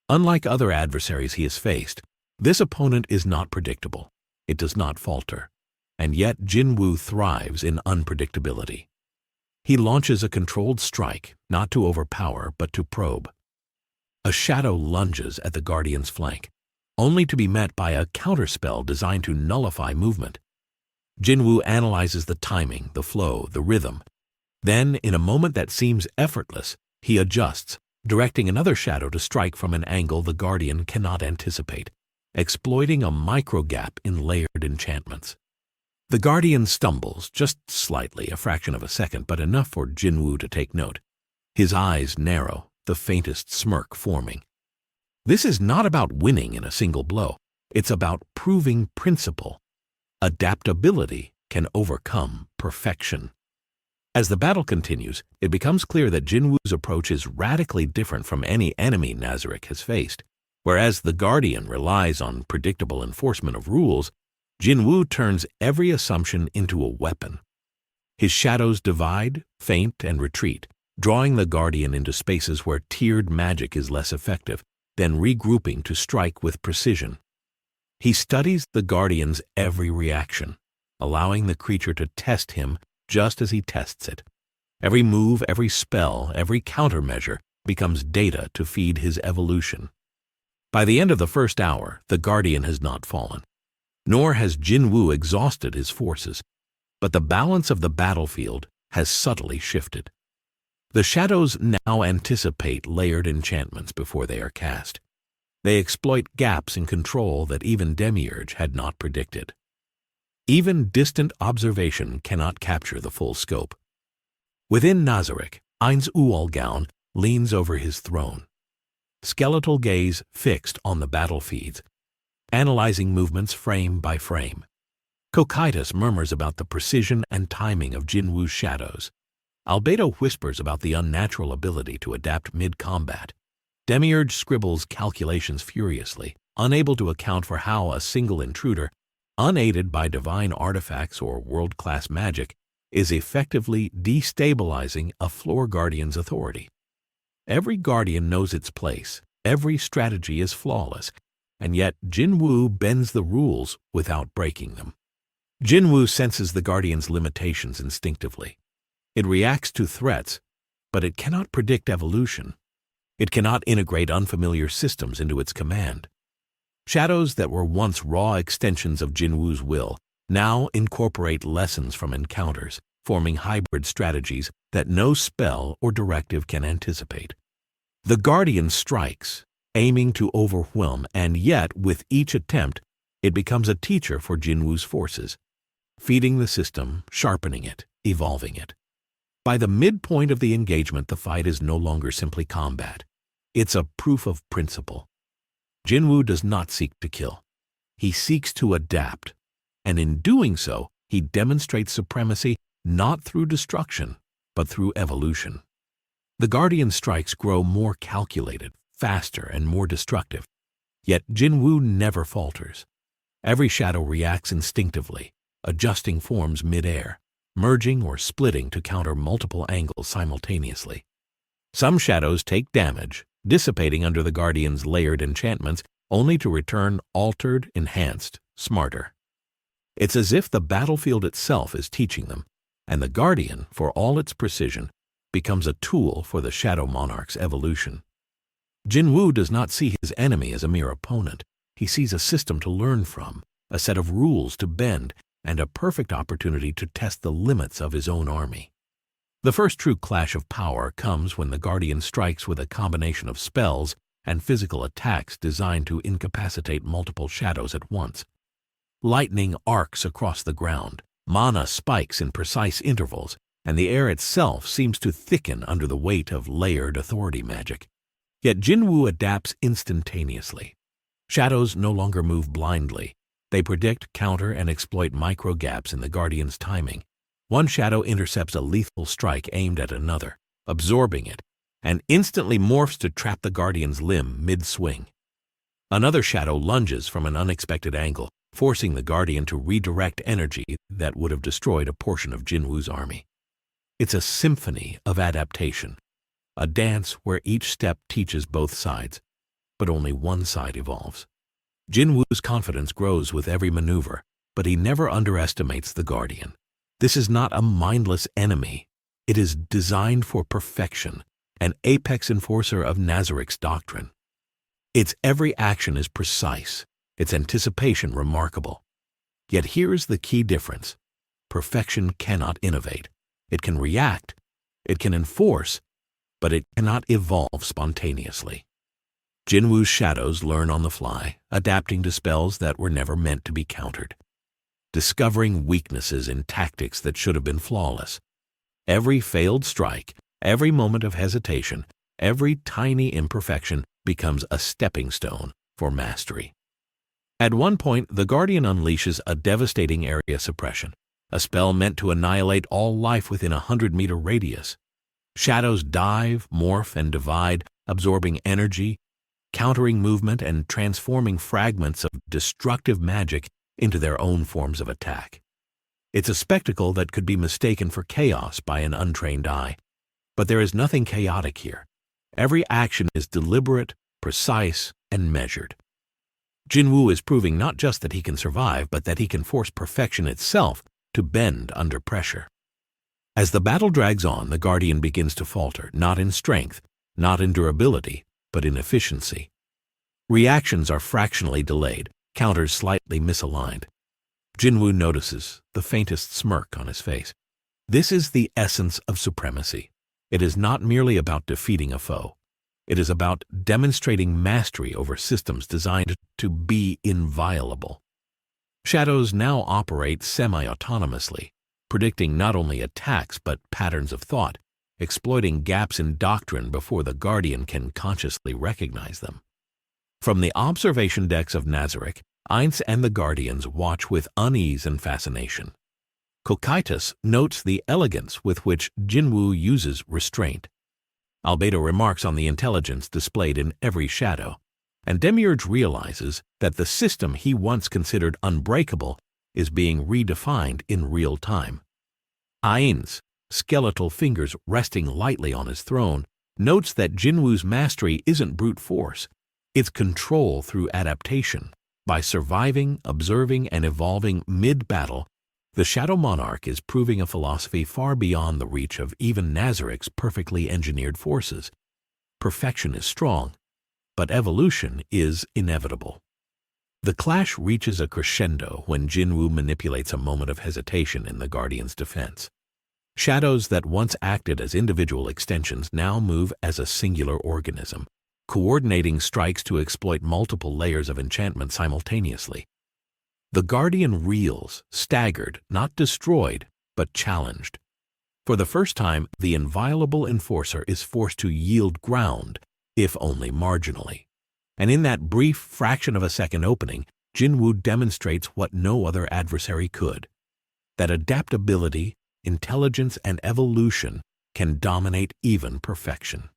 Unlike other adversaries he has faced, this opponent is not predictable. It does not falter. And yet Jin-Woo thrives in unpredictability. He launches a controlled strike, not to overpower, but to probe. A shadow lunges at the guardian's flank, only to be met by a counterspell designed to nullify movement. Jin-Woo analyzes the timing, the flow, the rhythm. Then, in a moment that seems effortless, he adjusts, directing another shadow to strike from an angle the guardian cannot anticipate, exploiting a micro-gap in layered enchantments. The guardian stumbles, just slightly, a fraction of a second, but enough for Jin-Woo to take note. His eyes narrow, the faintest smirk forming. This is not about winning in a single blow. It's about proving principle. Adaptability can overcome perfection. As the battle continues, it becomes clear that Jin-Woo's approach is radically different from any enemy Nazarick has faced. Whereas the Guardian relies on predictable enforcement of rules, Jin-Woo turns every assumption into a weapon. His shadows divide, feint, and retreat, drawing the Guardian into spaces where tiered magic is less effective, then regrouping to strike with precision. He studies the Guardian's every reaction, allowing the creature to test him just as he tests it. Every move, every spell, every countermeasure becomes data to feed his evolution. By the end of the first hour, the Guardian has not fallen, nor has Jin-Woo exhausted his forces, but the balance of the battlefield has subtly shifted. The shadows now anticipate layered enchantments before they are cast. They exploit gaps in control that even Demiurge had not predicted. Even distant observation cannot capture the full scope. Within Nazarick, Ainz Ooal Gown leans over his throne, skeletal gaze fixed on the battlefeeds, analyzing movements frame by frame. Cocytus murmurs about the precision and timing of Jin-Woo's shadows. Albedo whispers about the unnatural ability to adapt mid-combat. Demiurge scribbles calculations furiously, unable to account for how a single intruder, unaided by divine artifacts or world-class magic, is effectively destabilizing a floor guardian's authority. Every guardian knows its place, every strategy is flawless, and yet Jin-Woo bends the rules without breaking them. Jin-Woo senses the guardian's limitations instinctively. It reacts to threats, but it cannot predict evolution. It cannot integrate unfamiliar systems into its command. Shadows that were once raw extensions of Jin-Woo's will now incorporate lessons from encounters, forming hybrid strategies that no spell or directive can anticipate. The Guardian strikes, aiming to overwhelm, and yet, with each attempt, it becomes a teacher for Jin-Woo's forces. feeding the system, sharpening it, evolving it. By the midpoint of the engagement, the fight is no longer simply combat. It's a proof of principle. Jin-Woo does not seek to kill. He seeks to adapt, and in doing so, he demonstrates supremacy not through destruction, but through evolution. The Guardian strikes grow more calculated, faster, and more destructive. Yet Jin-Woo never falters. Every shadow reacts instinctively, adjusting forms mid-air, merging or splitting to counter multiple angles simultaneously. Some shadows take damage, dissipating under the Guardian's layered enchantments, only to return altered, enhanced, smarter. It's as if the battlefield itself is teaching them, and the Guardian, for all its precision, becomes a tool for the Shadow Monarch's evolution. Jin-Woo does not see his enemy as a mere opponent. He sees a system to learn from, a set of rules to bend, and a perfect opportunity to test the limits of his own army. The first true clash of power comes when the Guardian strikes with a combination of spells and physical attacks designed to incapacitate multiple shadows at once. Lightning arcs across the ground, mana spikes in precise intervals, and the air itself seems to thicken under the weight of layered authority magic. Yet Jin-Woo adapts instantaneously. Shadows no longer move blindly. They predict, counter, and exploit micro-gaps in the Guardian's timing. One shadow intercepts a lethal strike aimed at another, absorbing it, and instantly morphs to trap the Guardian's limb mid-swing. Another shadow lunges from an unexpected angle, forcing the Guardian to redirect energy that would have destroyed a portion of Jin-Woo's army. It's a symphony of adaptation, a dance where each step teaches both sides, but only one side evolves. Jin-Woo's confidence grows with every maneuver, but he never underestimates the Guardian. This is not a mindless enemy. It is designed for perfection, an apex enforcer of Nazarick's doctrine. Its every action is precise, its anticipation remarkable. Yet here's the key difference. Perfection cannot innovate. It can react, it can enforce, but it cannot evolve spontaneously. Jin-Woo's shadows learn on the fly, adapting to spells that were never meant to be countered, discovering weaknesses in tactics that should have been flawless. Every failed strike, every moment of hesitation, every tiny imperfection becomes a stepping stone for mastery. At one point, the Guardian unleashes a devastating area suppression, a spell meant to annihilate all life within a 100-meter radius. Shadows dive, morph, and divide, absorbing energy, countering movement, and transforming fragments of destructive magic into their own forms of attack. It's a spectacle that could be mistaken for chaos by an untrained eye. But there is nothing chaotic here. Every action is deliberate, precise, and measured. Jin-Woo is proving not just that he can survive, but that he can force perfection itself to bend under pressure. As the battle drags on, the Guardian begins to falter, not in strength, not in durability, but in efficiency. Reactions are fractionally delayed, counters slightly misaligned. Jin-Woo notices the faintest smirk on his face. This is the essence of supremacy. It is not merely about defeating a foe. It is about demonstrating mastery over systems designed to be inviolable. Shadows now operate semi-autonomously, predicting not only attacks but patterns of thought, exploiting gaps in doctrine before the Guardian can consciously recognize them. From the observation decks of Nazarick, Ainz and the Guardians watch with unease and fascination. Cocytus notes the elegance with which Jin-Woo uses restraint. Albedo remarks on the intelligence displayed in every shadow, and Demiurge realizes that the system he once considered unbreakable is being redefined in real time. Ainz, skeletal fingers resting lightly on his throne, notes that Jin-Woo's mastery isn't brute force, it's control through adaptation. By surviving, observing, and evolving mid-battle, the Shadow Monarch is proving a philosophy far beyond the reach of even Nazarick's perfectly engineered forces. Perfection is strong, but evolution is inevitable. The clash reaches a crescendo when Jin-Woo manipulates a moment of hesitation in the Guardian's defense. Shadows that once acted as individual extensions now move as a singular organism, coordinating strikes to exploit multiple layers of enchantment simultaneously. The Guardian reels, staggered, not destroyed, but challenged. For the first time, the inviolable enforcer is forced to yield ground, if only marginally. And in that brief fraction of a second opening, Jin-Woo demonstrates what no other adversary could: that adaptability, intelligence, and evolution can dominate even perfection.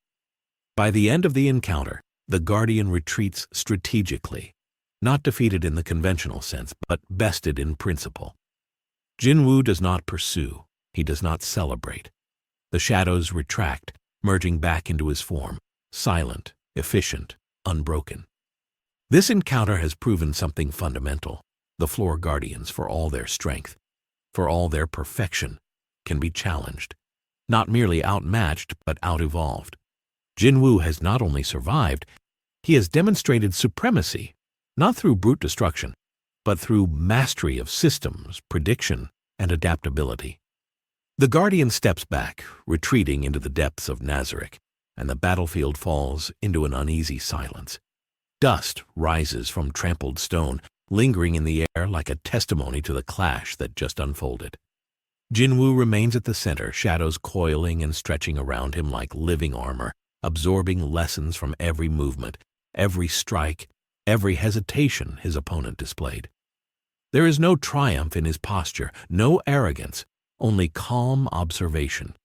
By the end of the encounter, the Guardian retreats strategically, not defeated in the conventional sense, but bested in principle. Jin-Woo does not pursue, he does not celebrate. The shadows retract, merging back into his form, silent, efficient, unbroken. This encounter has proven something fundamental. The floor Guardians, for all their strength, for all their perfection, can be challenged, not merely outmatched, but out-evolved. Jin-Woo has not only survived, he has demonstrated supremacy, not through brute destruction, but through mastery of systems, prediction, and adaptability. The Guardian steps back, retreating into the depths of Nazarick, and the battlefield falls into an uneasy silence. Dust rises from trampled stone, lingering in the air like a testimony to the clash that just unfolded. Jin-Woo remains at the center, shadows coiling and stretching around him like living armor, absorbing lessons from every movement, every strike, every hesitation his opponent displayed. There is no triumph in his posture, no arrogance, only calm observation,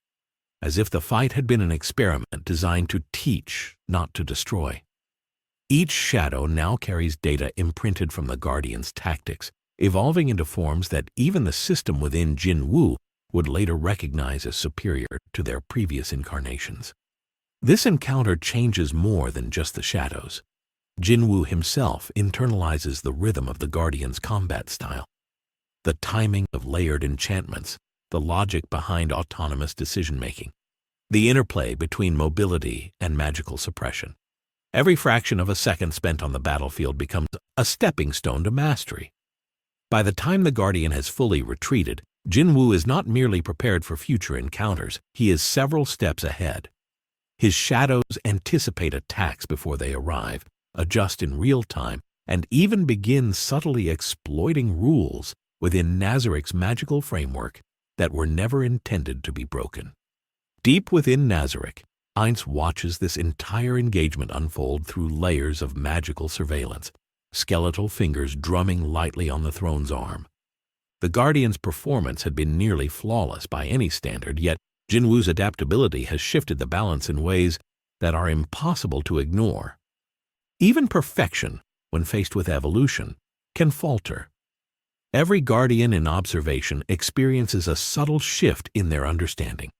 as if the fight had been an experiment designed to teach, not to destroy. Each shadow now carries data imprinted from the Guardian's tactics, evolving into forms that even the system within Jin-Woo would later recognize as superior to their previous incarnations. This encounter changes more than just the shadows. Jin-Woo himself internalizes the rhythm of the Guardian's combat style, the timing of layered enchantments, the logic behind autonomous decision-making, the interplay between mobility and magical suppression. Every fraction of a second spent on the battlefield becomes a stepping stone to mastery. By the time the Guardian has fully retreated, Jin-Woo is not merely prepared for future encounters, he is several steps ahead. His shadows anticipate attacks before they arrive, adjust in real time, and even begin subtly exploiting rules within Nazarick's magical framework that were never intended to be broken. Deep within Nazarick, Ainz watches this entire engagement unfold through layers of magical surveillance, skeletal fingers drumming lightly on the throne's arm. The Guardian's performance had been nearly flawless by any standard, yet Jin-Woo's adaptability has shifted the balance in ways that are impossible to ignore. Even perfection, when faced with evolution, can falter. Every Guardian in observation experiences a subtle shift in their understanding.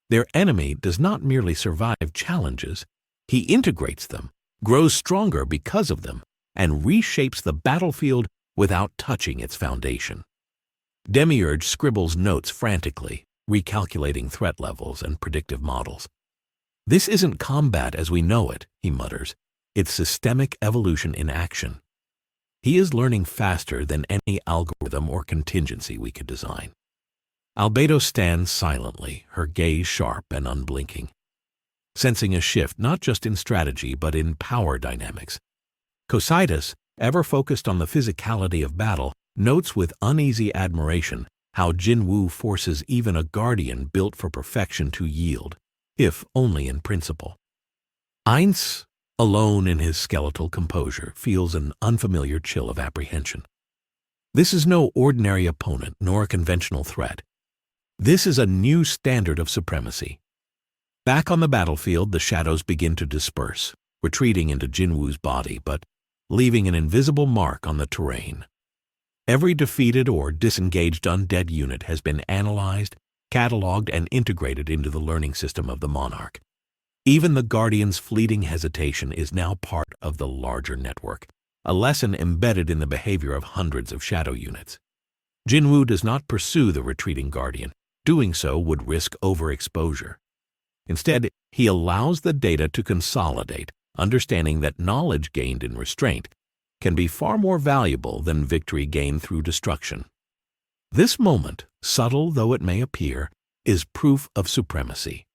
Their enemy does not merely survive challenges, he integrates them, grows stronger because of them, and reshapes the battlefield without touching its foundation. Demiurge scribbles notes frantically, recalculating threat levels and predictive models. "This isn't combat as we know it," he mutters. "It's systemic evolution in action." He is learning faster than any algorithm or contingency we could design. Albedo stands silently, her gaze sharp and unblinking, sensing a shift not just in strategy but in power dynamics. Cocytus, ever focused on the physicality of battle, notes with uneasy admiration how Jin-Woo forces even a Guardian built for perfection to yield, if only in principle. Ainz, alone in his skeletal composure, feels an unfamiliar chill of apprehension. This is no ordinary opponent nor a conventional threat. This is a new standard of supremacy. Back on the battlefield, the shadows begin to disperse, retreating into Jin-Woo's body, but leaving an invisible mark on the terrain. Every defeated or disengaged undead unit has been analyzed, cataloged, and integrated into the learning system of the Monarch. Even the Guardian's fleeting hesitation is now part of the larger network, a lesson embedded in the behavior of hundreds of shadow units. Jin-Woo does not pursue the retreating Guardian. Doing so would risk overexposure. Instead, he allows the data to consolidate, understanding that knowledge gained in restraint can be far more valuable than victory gained through destruction. This moment, subtle though it may appear, is proof of supremacy,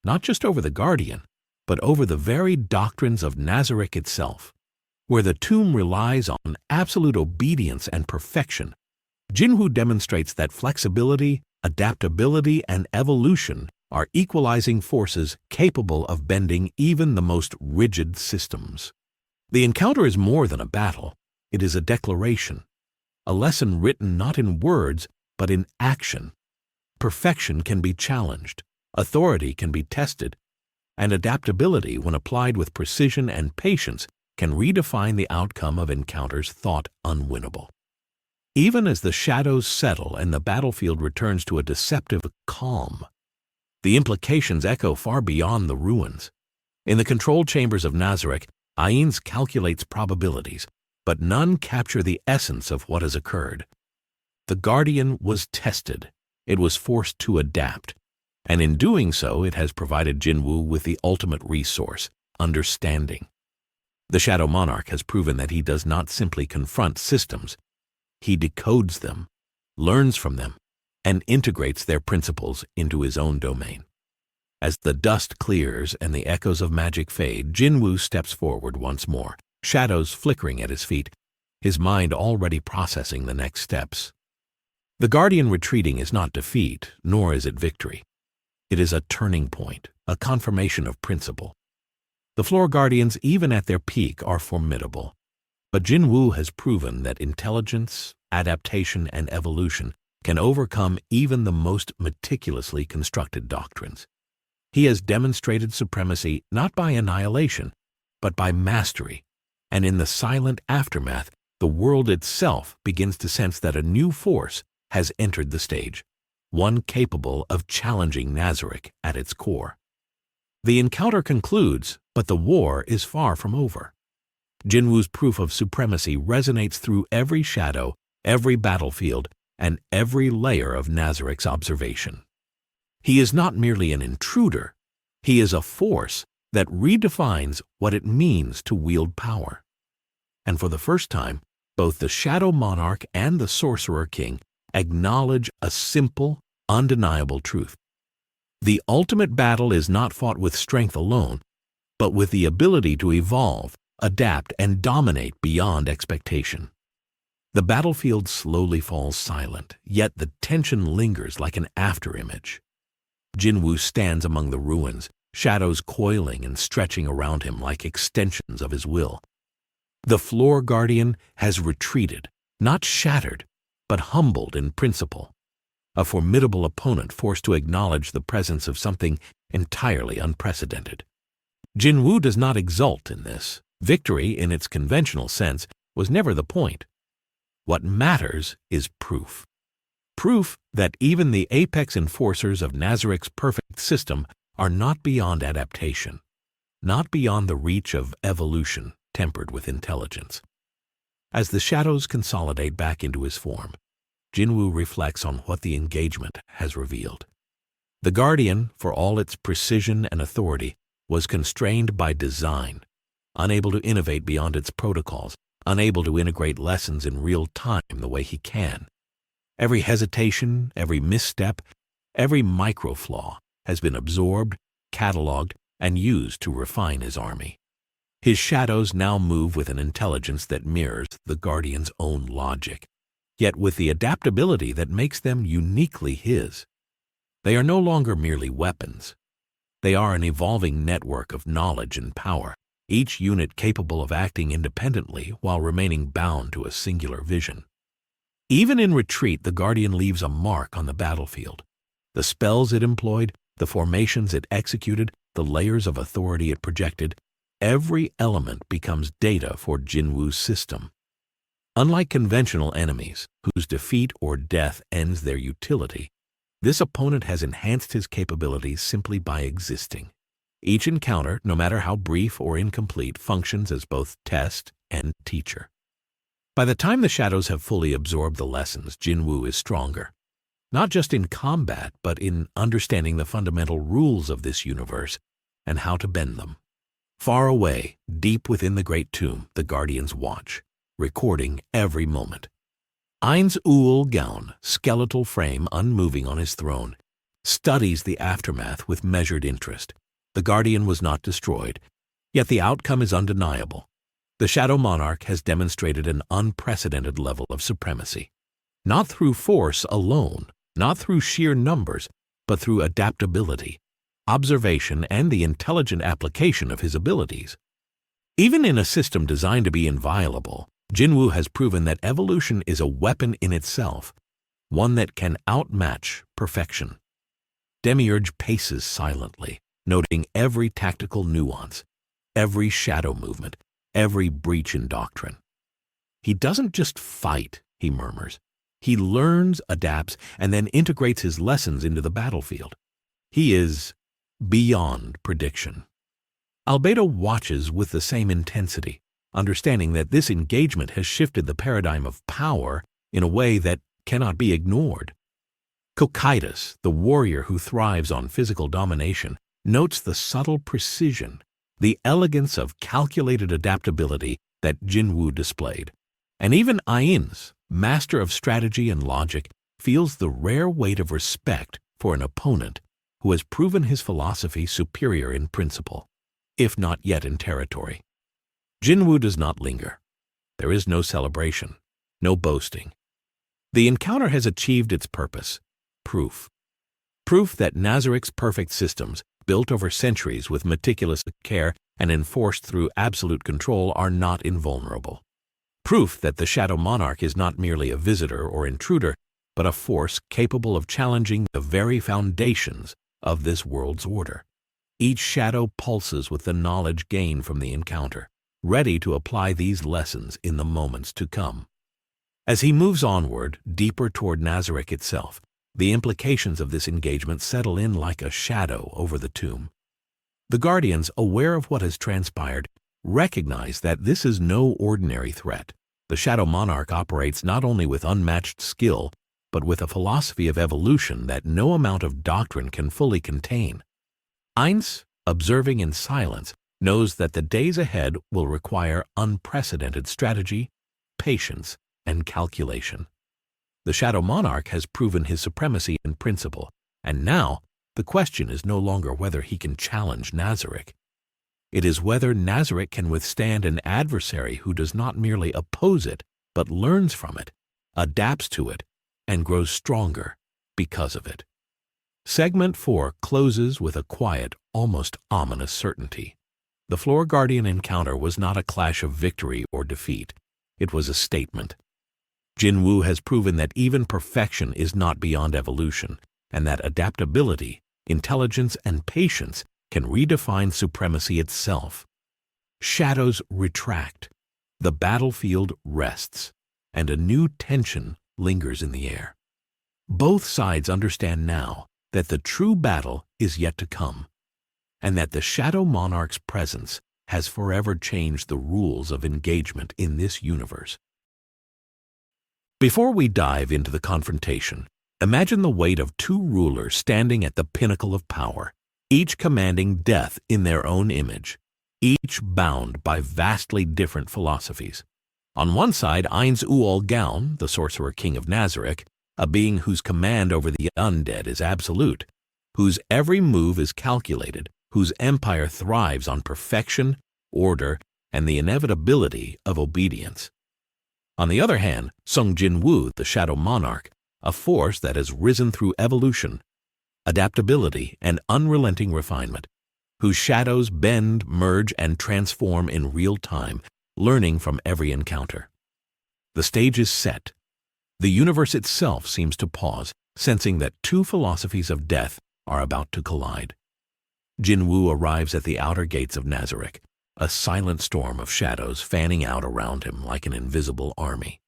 not just over the Guardian, but over the very doctrines of Nazarick itself. where the tomb relies on absolute obedience and perfection, Jin-Woo demonstrates that flexibility, adaptability, and evolution are equalizing forces capable of bending even the most rigid systems. The encounter is more than a battle. It is a declaration, a lesson written not in words but in action. Perfection can be challenged, authority can be tested, and adaptability, when applied with precision and patience, can redefine the outcome of encounters thought unwinnable. Even as the shadows settle and the battlefield returns to a deceptive calm, the implications echo far beyond the ruins. In the control chambers of Nazarick, Ainz calculates probabilities, but none capture the essence of what has occurred. The Guardian was tested. It was forced to adapt, and in doing so it has provided Jin-Woo with the ultimate resource, understanding. The Shadow Monarch has proven that he does not simply confront systems. He decodes them, learns from them, and integrates their principles into his own domain. As the dust clears and the echoes of magic fade, Jin-Woo steps forward once more, shadows flickering at his feet, his mind already processing the next steps. The Guardian retreating is not defeat, nor is it victory. It is a turning point, a confirmation of principle. The Floor Guardians, even at their peak, are formidable. But Jin-Woo has proven that intelligence, adaptation, and evolution can overcome even the most meticulously constructed doctrines. He has demonstrated supremacy not by annihilation, but by mastery, and in the silent aftermath, the world itself begins to sense that a new force has entered the stage, one capable of challenging Nazarick at its core. The encounter concludes, but the war is far from over. Jin-Woo's proof of supremacy resonates through every shadow, every battlefield, and every layer of Nazarick's observation. He is not merely an intruder. He is a force that redefines what it means to wield power. And for the first time, both the Shadow Monarch and the Sorcerer King acknowledge a simple, undeniable truth. The ultimate battle is not fought with strength alone, but with the ability to evolve, adapt, and dominate beyond expectation. The battlefield slowly falls silent, yet the tension lingers like an afterimage. Jin-Woo stands among the ruins, shadows coiling and stretching around him like extensions of his will. The Floor Guardian has retreated, not shattered, but humbled in principle. A formidable opponent forced to acknowledge the presence of something entirely unprecedented. Jin-Woo does not exult in this. Victory, in its conventional sense, was never the point. What matters is proof. Proof that even the apex enforcers of Nazarick's perfect system are not beyond adaptation, not beyond the reach of evolution tempered with intelligence. As the shadows consolidate back into his form, Jin-Woo reflects on what the engagement has revealed. The Guardian, for all its precision and authority, was constrained by design, unable to innovate beyond its protocols, unable to integrate lessons in real time the way he can. Every hesitation, every misstep, every micro-flaw has been absorbed, cataloged, and used to refine his army. His shadows now move with an intelligence that mirrors the Guardian's own logic, yet with the adaptability that makes them uniquely his. They are no longer merely weapons. They are an evolving network of knowledge and power, each unit capable of acting independently while remaining bound to a singular vision. Even in retreat, the Guardian leaves a mark on the battlefield. The spells it employed, the formations it executed, the layers of authority it projected, every element becomes data for Jin-Woo's system. Unlike conventional enemies, whose defeat or death ends their utility, this opponent has enhanced his capabilities simply by existing. Each encounter, no matter how brief or incomplete, functions as both test and teacher. By the time the shadows have fully absorbed the lessons, Jin-Woo is stronger, not just in combat, but in understanding the fundamental rules of this universe and how to bend them. Far away, deep within the great tomb, the Guardians watch, recording every moment. Ainz Ooal Gown, skeletal frame unmoving on his throne, studies the aftermath with measured interest. The Guardian was not destroyed, yet the outcome is undeniable. The Shadow Monarch has demonstrated an unprecedented level of supremacy. Not through force alone, not through sheer numbers, but through adaptability, observation, and the intelligent application of his abilities. Even in a system designed to be inviolable, Jin-Woo has proven that evolution is a weapon in itself, one that can outmatch perfection. Demiurge paces silently, noting every tactical nuance, every shadow movement, every breach in doctrine. He doesn't just fight, he murmurs. He learns, adapts, and then integrates his lessons into the battlefield. He is beyond prediction. Albedo watches with the same intensity, understanding that this engagement has shifted the paradigm of power in a way that cannot be ignored. Cocytus, the warrior who thrives on physical domination, notes the subtle precision, the elegance of calculated adaptability that Jin-Woo displayed. And even Ainz, master of strategy and logic, feels the rare weight of respect for an opponent who has proven his philosophy superior in principle, if not yet in territory. Jin-Woo does not linger. There is no celebration, no boasting. The encounter has achieved its purpose, proof. Proof that Nazarick's perfect systems, built over centuries with meticulous care and enforced through absolute control, are not invulnerable. Proof that the Shadow Monarch is not merely a visitor or intruder, but a force capable of challenging the very foundations of this world's order. Each shadow pulses with the knowledge gained from the encounter, ready to apply these lessons in the moments to come. As he moves onward, deeper toward Nazarick itself, the implications of this engagement settle in like a shadow over the tomb. The Guardians, aware of what has transpired, recognize that this is no ordinary threat. The Shadow Monarch operates not only with unmatched skill, but with a philosophy of evolution that no amount of doctrine can fully contain. Ainz, observing in silence, knows that the days ahead will require unprecedented strategy, patience, and calculation. The Shadow Monarch has proven his supremacy in principle, and now the question is no longer whether he can challenge Nazarick. It is whether Nazarick can withstand an adversary who does not merely oppose it, but learns from it, adapts to it, and grows stronger because of it. Segment 4 closes with a quiet, almost ominous certainty. The Floor Guardian encounter was not a clash of victory or defeat. It was a statement. Jin-Woo has proven that even perfection is not beyond evolution, and that adaptability, intelligence, and patience can redefine supremacy itself. Shadows retract, the battlefield rests, and a new tension lingers in the air. Both sides understand now that the true battle is yet to come, and that the Shadow Monarch's presence has forever changed the rules of engagement in this universe. Before we dive into the confrontation, imagine the weight of two rulers standing at the pinnacle of power, each commanding death in their own image, each bound by vastly different philosophies. On one side, Ainz Ooal Gown, the Sorcerer King of Nazarick, a being whose command over the undead is absolute, whose every move is calculated, whose empire thrives on perfection, order, and the inevitability of obedience. On the other hand, Sung Jin-Woo, the Shadow Monarch, a force that has risen through evolution, adaptability, and unrelenting refinement, whose shadows bend, merge, and transform in real time, learning from every encounter. The stage is set. The universe itself seems to pause, sensing that two philosophies of death are about to collide. Jin-Woo arrives at the outer gates of Nazarick, a silent storm of shadows fanning out around him like an invisible army.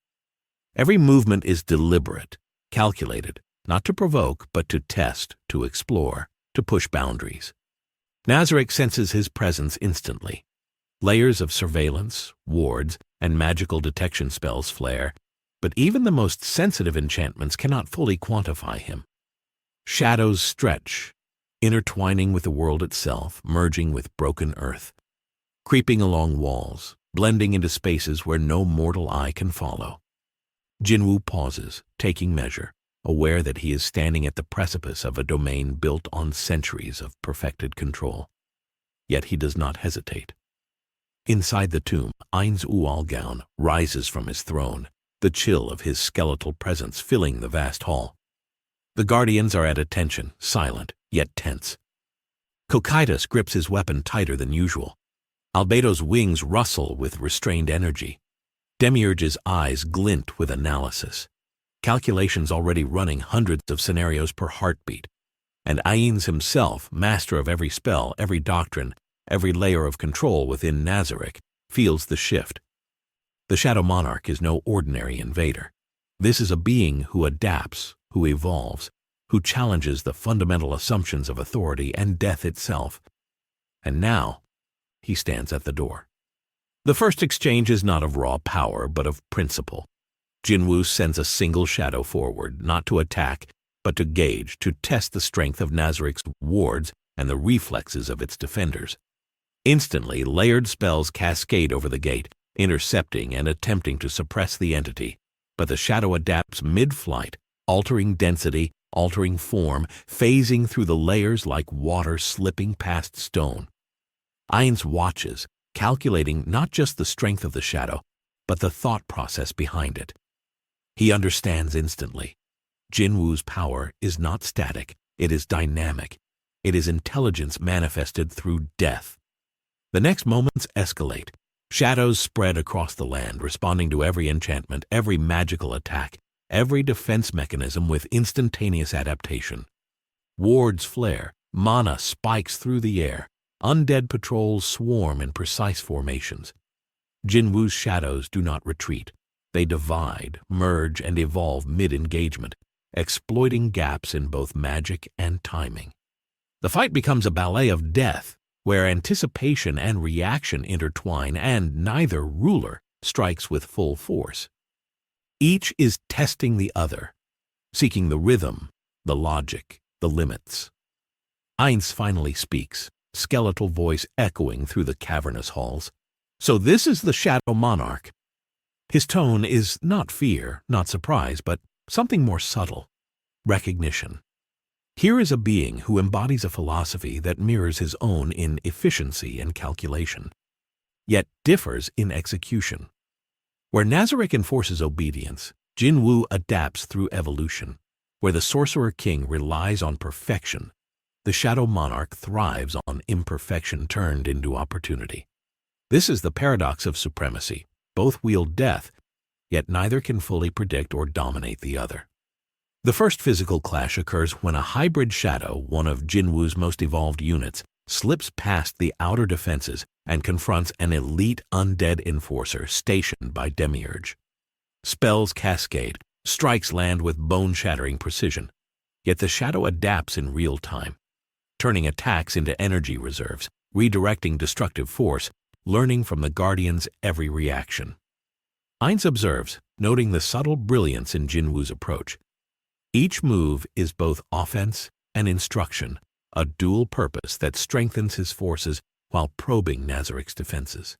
Every movement is deliberate, calculated, not to provoke, but to test, to explore, to push boundaries. Nazarick senses his presence instantly. Layers of surveillance, wards, and magical detection spells flare, but even the most sensitive enchantments cannot fully quantify him. Shadows stretch, intertwining with the world itself, merging with broken earth, creeping along walls, blending into spaces where no mortal eye can follow. Jin-Woo pauses, taking measure, aware that he is standing at the precipice of a domain built on centuries of perfected control. Yet he does not hesitate. Inside the tomb, Ainz Ooal Gown rises from his throne, the chill of his skeletal presence filling the vast hall. The guardians are at attention, silent, yet tense. Cocytus grips his weapon tighter than usual. Albedo's wings rustle with restrained energy. Demiurge's eyes glint with analysis. Calculations already running hundreds of scenarios per heartbeat. And Ainz himself, master of every spell, every doctrine, every layer of control within Nazarick, feels the shift. The Shadow Monarch is no ordinary invader. This is a being who adapts, who evolves, who challenges the fundamental assumptions of authority and death itself. And now, he stands at the door. The first exchange is not of raw power, but of principle. Jin-Woo sends a single shadow forward, not to attack, but to gauge, to test the strength of Nazarick's wards and the reflexes of its defenders. Instantly, layered spells cascade over the gate, intercepting and attempting to suppress the entity, but the shadow adapts mid-flight, altering density, altering form, phasing through the layers like water slipping past stone. Ainz watches, calculating not just the strength of the shadow, but the thought process behind it. He understands instantly. Jin-Woo's power is not static, it is dynamic. It is intelligence manifested through death. The next moments escalate. Shadows spread across the land, responding to every enchantment, every magical attack, every defense mechanism with instantaneous adaptation. Wards flare, mana spikes through the air, undead patrols swarm in precise formations. Jin-Woo's shadows do not retreat. They divide, merge, and evolve mid-engagement, exploiting gaps in both magic and timing. The fight becomes a ballet of death, where anticipation and reaction intertwine and neither ruler strikes with full force. Each is testing the other, seeking the rhythm, the logic, the limits. Ainz finally speaks, skeletal voice echoing through the cavernous halls. So this is the Shadow Monarch. His tone is not fear, not surprise, but something more subtle, recognition. Here is a being who embodies a philosophy that mirrors his own in efficiency and calculation, yet differs in execution. Where Nazarick enforces obedience, Jin-Woo adapts through evolution. Where the Sorcerer King relies on perfection, the Shadow Monarch thrives on imperfection turned into opportunity. This is the paradox of supremacy. Both wield death, yet neither can fully predict or dominate the other. The first physical clash occurs when a hybrid shadow, one of Jin-Woo's most evolved units, slips past the outer defenses and confronts an elite undead enforcer stationed by Demiurge. Spells cascade, strikes land with bone-shattering precision, yet the shadow adapts in real time, turning attacks into energy reserves, redirecting destructive force, learning from the Guardian's every reaction. Ainz observes, noting the subtle brilliance in Jin-Woo's approach. Each move is both offense and instruction, a dual purpose that strengthens his forces while probing Nazarick's defenses.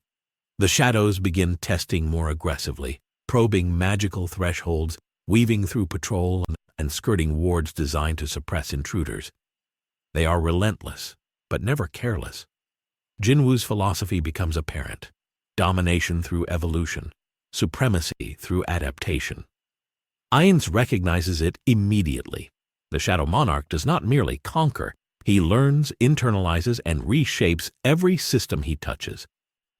The shadows begin testing more aggressively, probing magical thresholds, weaving through patrol and skirting wards designed to suppress intruders. They are relentless, but never careless. Jin-Woo's philosophy becomes apparent: domination through evolution, supremacy through adaptation. Ainz recognizes it immediately. The Shadow Monarch does not merely conquer, he learns, internalizes, and reshapes every system he touches.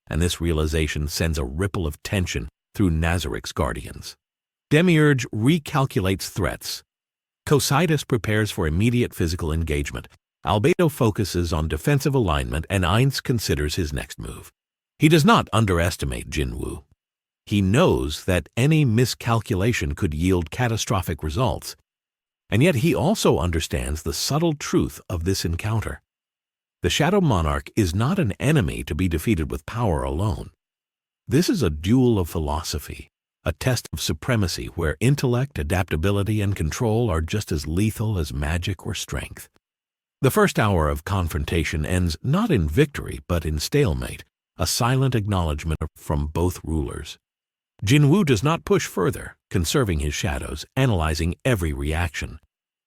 And this realization sends a ripple of tension through Nazarick's guardians. Demiurge recalculates threats. Cocytus prepares for immediate physical engagement. Albedo focuses on defensive alignment, and Ainz considers his next move. He does not underestimate Jin-Woo. He knows that any miscalculation could yield catastrophic results, and yet he also understands the subtle truth of this encounter. The Shadow Monarch is not an enemy to be defeated with power alone. This is a duel of philosophy, a test of supremacy where intellect, adaptability, and control are just as lethal as magic or strength. The first hour of confrontation ends not in victory but in stalemate, a silent acknowledgement from both rulers. Jin-Woo does not push further, conserving his shadows, analyzing every reaction.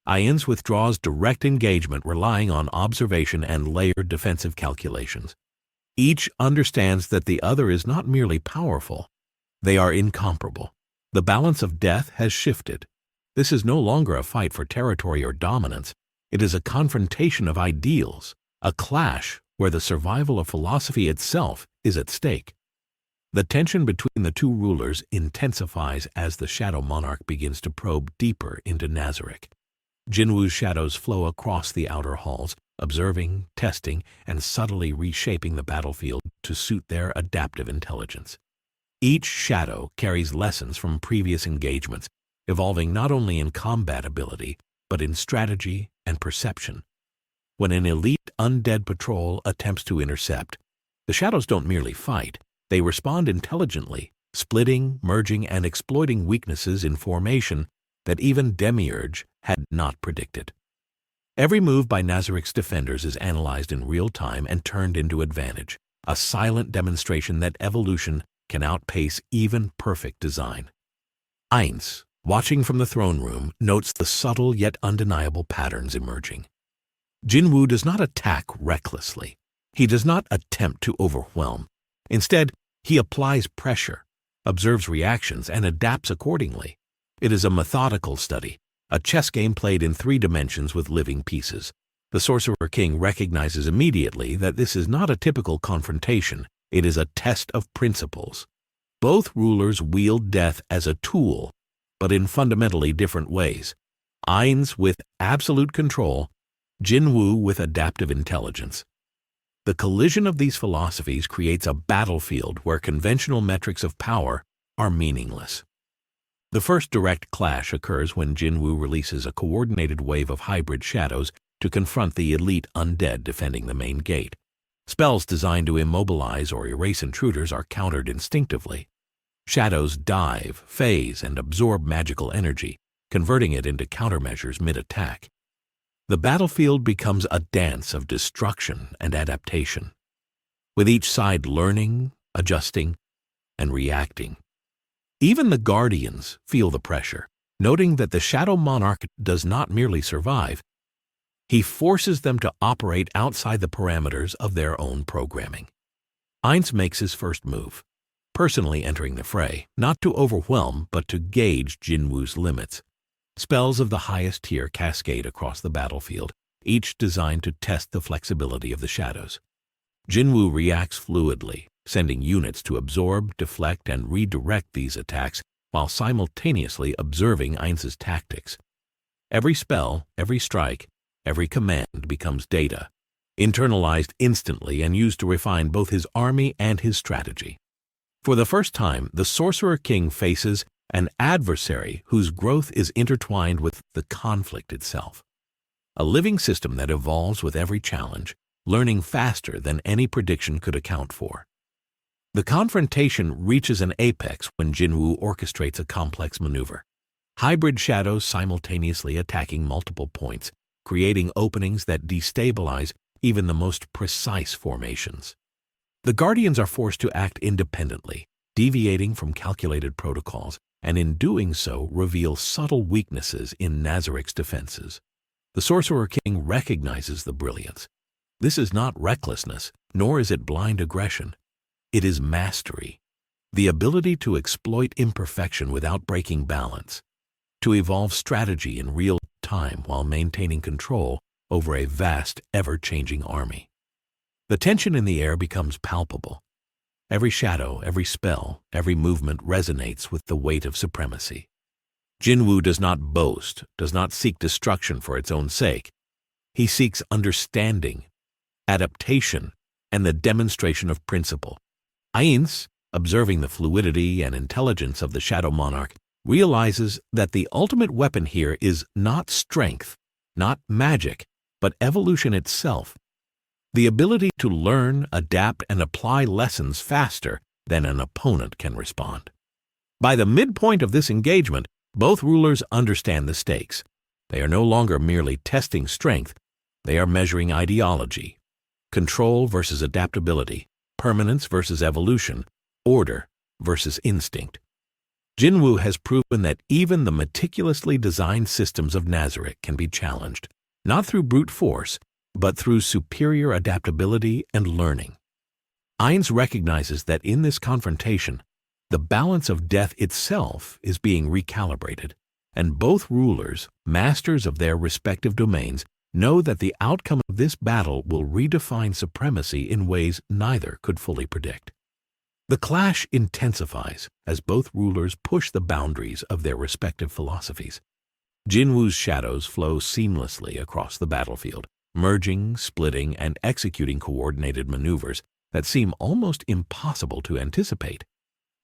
Ainz withdraws direct engagement, relying on observation and layered defensive calculations. Each understands that the other is not merely powerful, they are incomparable. The balance of death has shifted. This is no longer a fight for territory or dominance. It is a confrontation of ideals, a clash where the survival of philosophy itself is at stake. The tension between the two rulers intensifies as the Shadow Monarch begins to probe deeper into Nazarick. Jin-Woo's shadows flow across the outer halls, observing, testing, and subtly reshaping the battlefield to suit their adaptive intelligence. Each shadow carries lessons from previous engagements, evolving not only in combat ability, but in strategy and perception. When an elite undead patrol attempts to intercept, the shadows don't merely fight, they respond intelligently, splitting, merging, and exploiting weaknesses in formation that even Demiurge had not predicted. Every move by Nazarick's defenders is analyzed in real time and turned into advantage, a silent demonstration that evolution can outpace even perfect design. Ainz, watching from the throne room, notes the subtle yet undeniable patterns emerging. Jin-Woo does not attack recklessly. He does not attempt to overwhelm. Instead, he applies pressure, observes reactions, and adapts accordingly. It is a methodical study, a chess game played in 3 dimensions with living pieces. The Sorcerer King recognizes immediately that this is not a typical confrontation. It is a test of principles. Both rulers wield death as a tool, but in fundamentally different ways. Ainz with absolute control, Jin-Woo with adaptive intelligence. The collision of these philosophies creates a battlefield where conventional metrics of power are meaningless. The first direct clash occurs when Jin-Woo releases a coordinated wave of hybrid shadows to confront the elite undead defending the main gate. Spells designed to immobilize or erase intruders are countered instinctively. Shadows dive, phase, and absorb magical energy, converting it into countermeasures mid-attack. The battlefield becomes a dance of destruction and adaptation, with each side learning, adjusting, and reacting. Even the Guardians feel the pressure, noting that the Shadow Monarch does not merely survive. He forces them to operate outside the parameters of their own programming. Ainz makes his first move, personally entering the fray, not to overwhelm but to gauge Jin-Woo's limits. Spells of the highest tier cascade across the battlefield, each designed to test the flexibility of the shadows. Jin-Woo reacts fluidly, sending units to absorb, deflect, and redirect these attacks while simultaneously observing Ainz's tactics. Every spell, every strike, every command becomes data, internalized instantly and used to refine both his army and his strategy. For the first time, the Sorcerer King faces an adversary whose growth is intertwined with the conflict itself. A living system that evolves with every challenge, learning faster than any prediction could account for. The confrontation reaches an apex when Jin-Woo orchestrates a complex maneuver. Hybrid shadows simultaneously attacking multiple points, creating openings that destabilize even the most precise formations. The Guardians are forced to act independently, deviating from calculated protocols, and in doing so reveal subtle weaknesses in Nazarick's defenses. The Sorcerer King recognizes the brilliance. This is not recklessness, nor is it blind aggression. It is mastery, the ability to exploit imperfection without breaking balance, to evolve strategy in real time while maintaining control over a vast, ever-changing army. The tension in the air becomes palpable. Every shadow, every spell, every movement resonates with the weight of supremacy. Jin-Woo does not boast, does not seek destruction for its own sake. He seeks understanding, adaptation, and the demonstration of principle. Ainz, observing the fluidity and intelligence of the Shadow Monarch, realizes that the ultimate weapon here is not strength, not magic, but evolution itself. The ability to learn, adapt, and apply lessons faster than an opponent can respond. By the midpoint of this engagement, both rulers understand the stakes. They are no longer merely testing strength, they are measuring ideology, control versus adaptability, permanence versus evolution, order versus instinct. Jin-Woo has proven that even the meticulously designed systems of Nazarick can be challenged, not through brute force, but through superior adaptability and learning. Ainz recognizes that in this confrontation, the balance of death itself is being recalibrated, and both rulers, masters of their respective domains, know that the outcome of this battle will redefine supremacy in ways neither could fully predict. The clash intensifies as both rulers push the boundaries of their respective philosophies. Jin-Woo's shadows flow seamlessly across the battlefield, merging, splitting, and executing coordinated maneuvers that seem almost impossible to anticipate.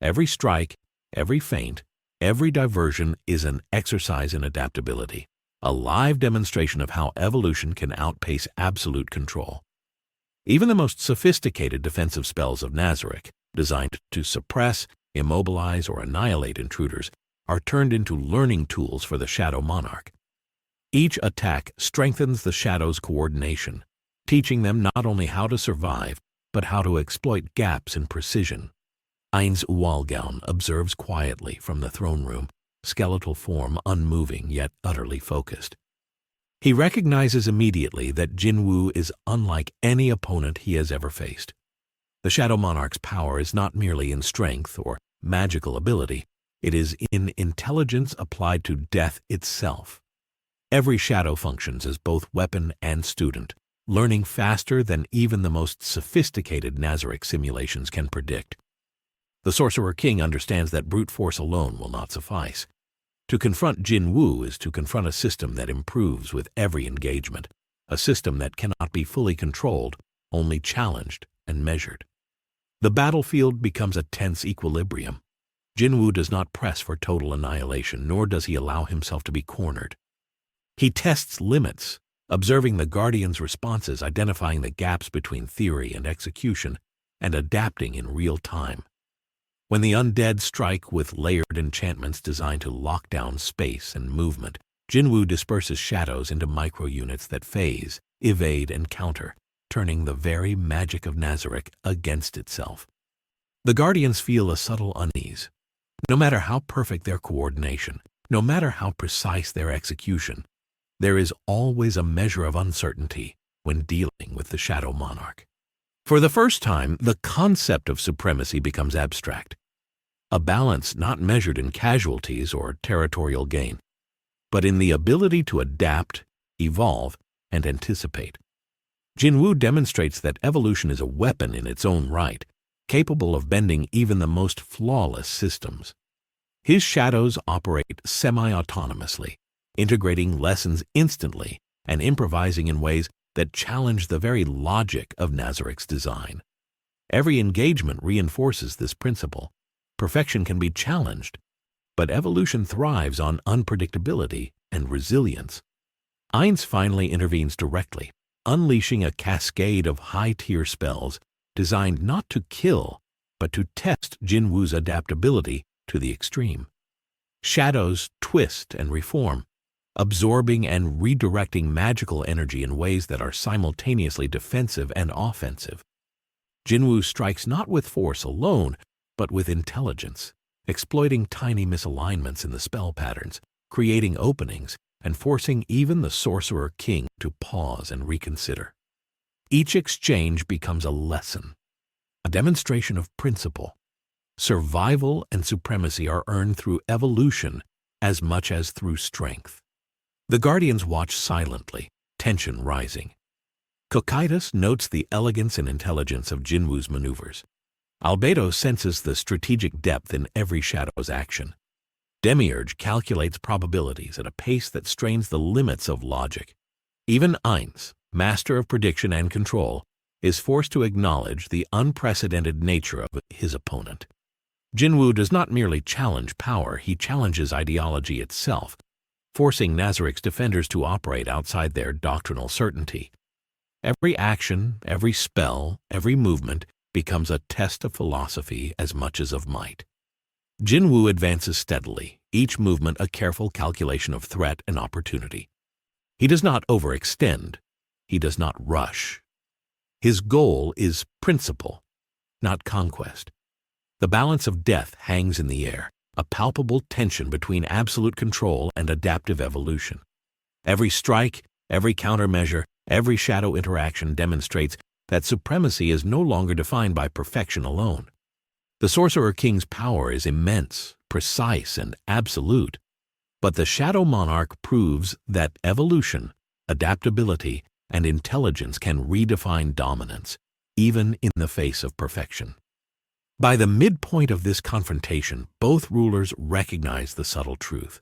Every strike, every feint, every diversion is an exercise in adaptability, a live demonstration of how evolution can outpace absolute control. Even the most sophisticated defensive spells of Nazarick, designed to suppress, immobilize, or annihilate intruders, are turned into learning tools for the Shadow Monarch. Each attack strengthens the Shadow's coordination, teaching them not only how to survive, but how to exploit gaps in precision. Ainz Ooal Gown observes quietly from the throne room, skeletal form unmoving yet utterly focused. He recognizes immediately that Jin-Woo is unlike any opponent he has ever faced. The Shadow Monarch's power is not merely in strength or magical ability, it is in intelligence applied to death itself. Every shadow functions as both weapon and student, learning faster than even the most sophisticated Nazarick simulations can predict. The Sorcerer King understands that brute force alone will not suffice. To confront Jin-Woo is to confront a system that improves with every engagement, a system that cannot be fully controlled, only challenged and measured. The battlefield becomes a tense equilibrium. Jin-Woo does not press for total annihilation, nor does he allow himself to be cornered. He tests limits, observing the Guardian's responses, identifying the gaps between theory and execution, and adapting in real time. When the Undead strike with layered enchantments designed to lock down space and movement, Jin-Woo disperses shadows into micro-units that phase, evade, and counter, turning the very magic of Nazarick against itself. The Guardians feel a subtle unease. No matter how perfect their coordination, no matter how precise their execution, there is always a measure of uncertainty when dealing with the Shadow Monarch. For the first time, the concept of supremacy becomes abstract, a balance not measured in casualties or territorial gain, but in the ability to adapt, evolve, and anticipate. Jin-Woo demonstrates that evolution is a weapon in its own right, capable of bending even the most flawless systems. His shadows operate semi-autonomously, integrating lessons instantly and improvising in ways that challenge the very logic of Nazarick's design. Every engagement reinforces this principle. Perfection can be challenged, but evolution thrives on unpredictability and resilience. Ainz finally intervenes directly, unleashing a cascade of high-tier spells designed not to kill, but to test Jin-Woo's adaptability to the extreme. Shadows twist and reform, absorbing and redirecting magical energy in ways that are simultaneously defensive and offensive. Jin-Woo strikes not with force alone, but with intelligence, exploiting tiny misalignments in the spell patterns, creating openings, and forcing even the Sorcerer King to pause and reconsider. Each exchange becomes a lesson, a demonstration of principle. Survival and supremacy are earned through evolution as much as through strength. The Guardians watch silently, tension rising. Cocytus notes the elegance and intelligence of Jin-Woo's maneuvers. Albedo senses the strategic depth in every shadow's action. Demiurge calculates probabilities at a pace that strains the limits of logic. Even Ainz, master of prediction and control, is forced to acknowledge the unprecedented nature of his opponent. Jin-Woo does not merely challenge power, he challenges ideology itself, forcing Nazarick's defenders to operate outside their doctrinal certainty. Every action, every spell, every movement becomes a test of philosophy as much as of might. Jin-Woo advances steadily, each movement a careful calculation of threat and opportunity. He does not overextend. He does not rush. His goal is principle, not conquest. The balance of death hangs in the air, a palpable tension between absolute control and adaptive evolution. Every strike, every countermeasure, every shadow interaction demonstrates that supremacy is no longer defined by perfection alone. The Sorcerer King's power is immense, precise, and absolute, but the Shadow Monarch proves that evolution, adaptability, and intelligence can redefine dominance, even in the face of perfection. By the midpoint of this confrontation, both rulers recognize the subtle truth.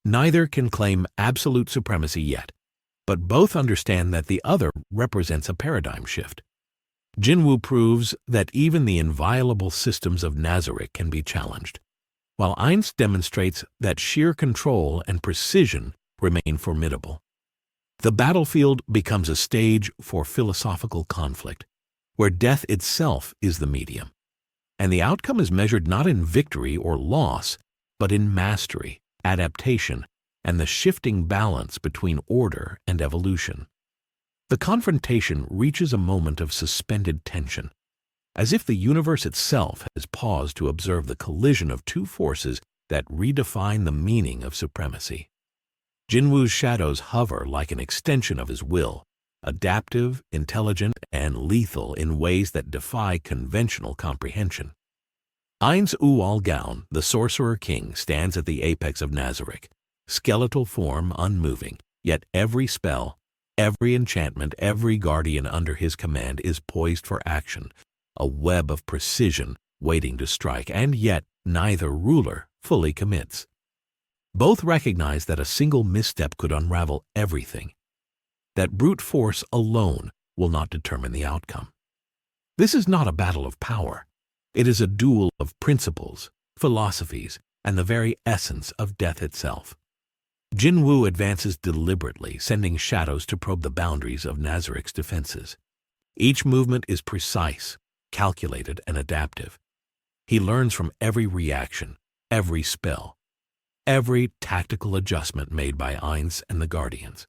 Neither can claim absolute supremacy yet, but both understand that the other represents a paradigm shift. Jin-Woo proves that even the inviolable systems of Nazarick can be challenged, while Ainz demonstrates that sheer control and precision remain formidable. The battlefield becomes a stage for philosophical conflict, where death itself is the medium, and the outcome is measured not in victory or loss, but in mastery, adaptation, and the shifting balance between order and evolution. The confrontation reaches a moment of suspended tension, as if the universe itself has paused to observe the collision of two forces that redefine the meaning of supremacy. Jin-Woo's shadows hover like an extension of his will, adaptive, intelligent, and lethal in ways that defy conventional comprehension. Ainz Ooal Gown, the Sorcerer King, stands at the apex of Nazarick, skeletal form unmoving, yet every spell, every enchantment, every guardian under his command is poised for action, a web of precision waiting to strike, and yet neither ruler fully commits. Both recognize that a single misstep could unravel everything, that brute force alone will not determine the outcome. This is not a battle of power. It is a duel of principles, philosophies, and the very essence of death itself. Jin-Woo advances deliberately, sending shadows to probe the boundaries of Nazarick's defenses. Each movement is precise, calculated, and adaptive. He learns from every reaction, every spell, every tactical adjustment made by Ainz and the Guardians.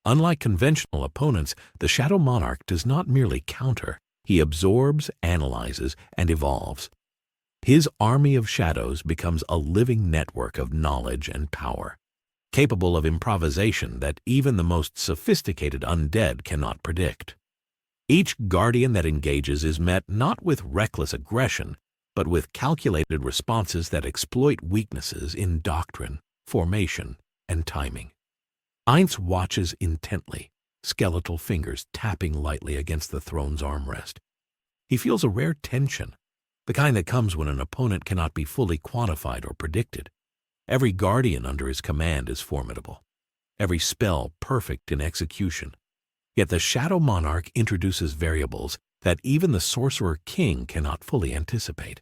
Unlike conventional opponents, the Shadow Monarch does not merely counter, he absorbs, analyzes, and evolves. His army of shadows becomes a living network of knowledge and power, capable of improvisation that even the most sophisticated undead cannot predict. Each guardian that engages is met not with reckless aggression, but with calculated responses that exploit weaknesses in doctrine, formation, and timing. Ainz watches intently, skeletal fingers tapping lightly against the throne's armrest. He feels a rare tension, the kind that comes when an opponent cannot be fully quantified or predicted. Every guardian under his command is formidable, every spell perfect in execution. Yet the Shadow Monarch introduces variables that even the Sorcerer King cannot fully anticipate.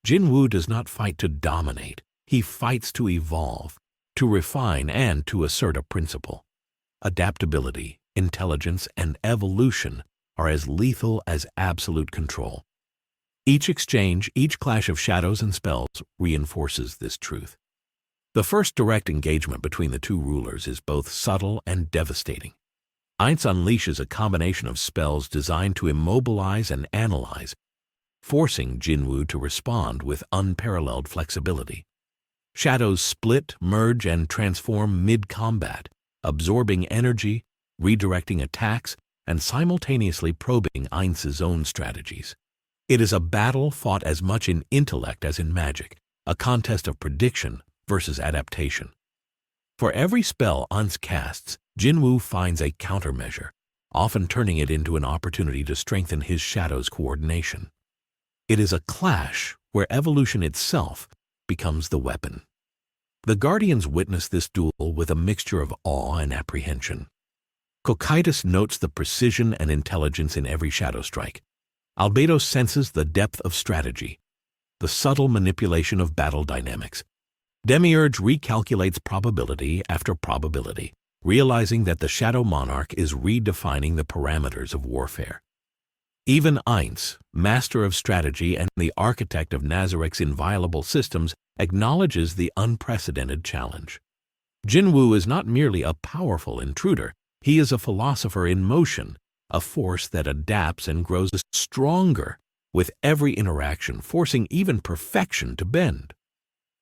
Jin-Woo does not fight to dominate. He fights to evolve, to refine, and to assert a principle. Adaptability, intelligence, and evolution are as lethal as absolute control. Each exchange, each clash of shadows and spells reinforces this truth. The first direct engagement between the two rulers is both subtle and devastating. Ainz unleashes a combination of spells designed to immobilize and analyze, forcing Jin-Woo to respond with unparalleled flexibility. Shadows split, merge, and transform mid-combat, absorbing energy, redirecting attacks, and simultaneously probing Ainz's own strategies. It is a battle fought as much in intellect as in magic, a contest of prediction versus adaptation. For every spell Ainz casts, Jin-Woo finds a countermeasure, often turning it into an opportunity to strengthen his shadow's coordination. It is a clash where evolution itself becomes the weapon. The Guardians witness this duel with a mixture of awe and apprehension. Cocytus notes the precision and intelligence in every shadow strike. Albedo senses the depth of strategy, the subtle manipulation of battle dynamics. Demiurge recalculates probability after probability, realizing that the Shadow Monarch is redefining the parameters of warfare. Even Ainz, master of strategy and the architect of Nazarick's inviolable systems, acknowledges the unprecedented challenge. Jin-Woo is not merely a powerful intruder, he is a philosopher in motion, a force that adapts and grows stronger with every interaction, forcing even perfection to bend.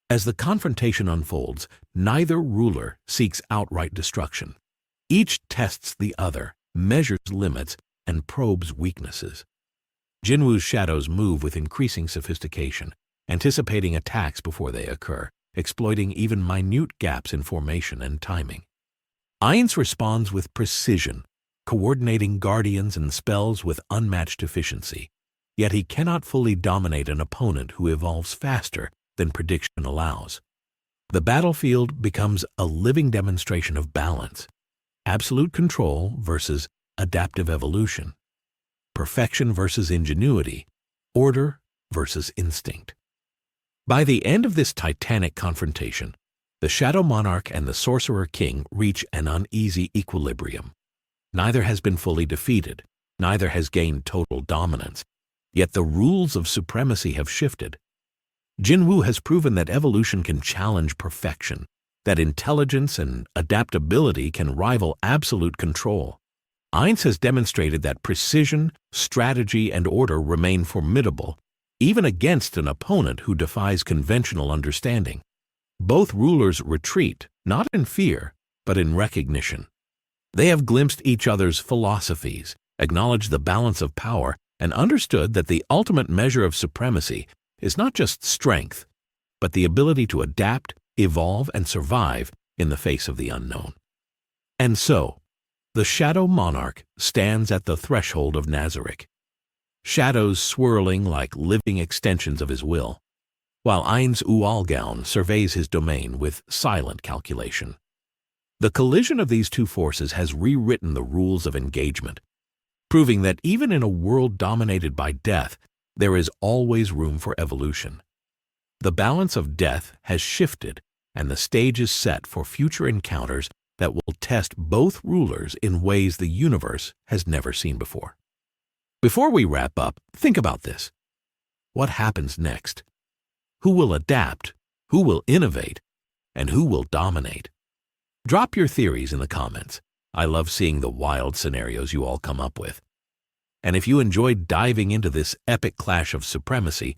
As the confrontation unfolds, neither ruler seeks outright destruction. Each tests the other, measures limits, and probes weaknesses. Jin-Woo's shadows move with increasing sophistication, anticipating attacks before they occur, exploiting even minute gaps in formation and timing. Ainz responds with precision, coordinating guardians and spells with unmatched efficiency, yet he cannot fully dominate an opponent who evolves faster than prediction allows. The battlefield becomes a living demonstration of balance, absolute control versus adaptive evolution, perfection versus ingenuity, order versus instinct. By the end of this titanic confrontation, the Shadow Monarch and the Sorcerer King reach an uneasy equilibrium. Neither has been fully defeated, neither has gained total dominance, yet the rules of supremacy have shifted. Jin-Woo has proven that evolution can challenge perfection, that intelligence and adaptability can rival absolute control. Ainz has demonstrated that precision, strategy, and order remain formidable, even against an opponent who defies conventional understanding. Both rulers retreat, not in fear, but in recognition. They have glimpsed each other's philosophies, acknowledged the balance of power, and understood that the ultimate measure of supremacy is not just strength, but the ability to adapt, evolve, and survive in the face of the unknown. And so, the Shadow Monarch stands at the threshold of Nazarick, shadows swirling like living extensions of his will, while Ainz Ooal Gown surveys his domain with silent calculation. The collision of these two forces has rewritten the rules of engagement, proving that even in a world dominated by death, there is always room for evolution. The balance of death has shifted, and the stage is set for future encounters that will test both rulers in ways the universe has never seen before. Before we wrap up, think about this. What happens next? Who will adapt? Who will innovate? And who will dominate? Drop your theories in the comments. I love seeing the wild scenarios you all come up with. And if you enjoyed diving into this epic clash of supremacy,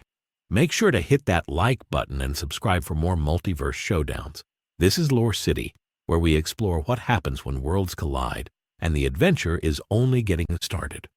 make sure to hit that like button and subscribe for more multiverse showdowns. This is LoreCity, where we explore what happens when worlds collide, and the adventure is only getting started.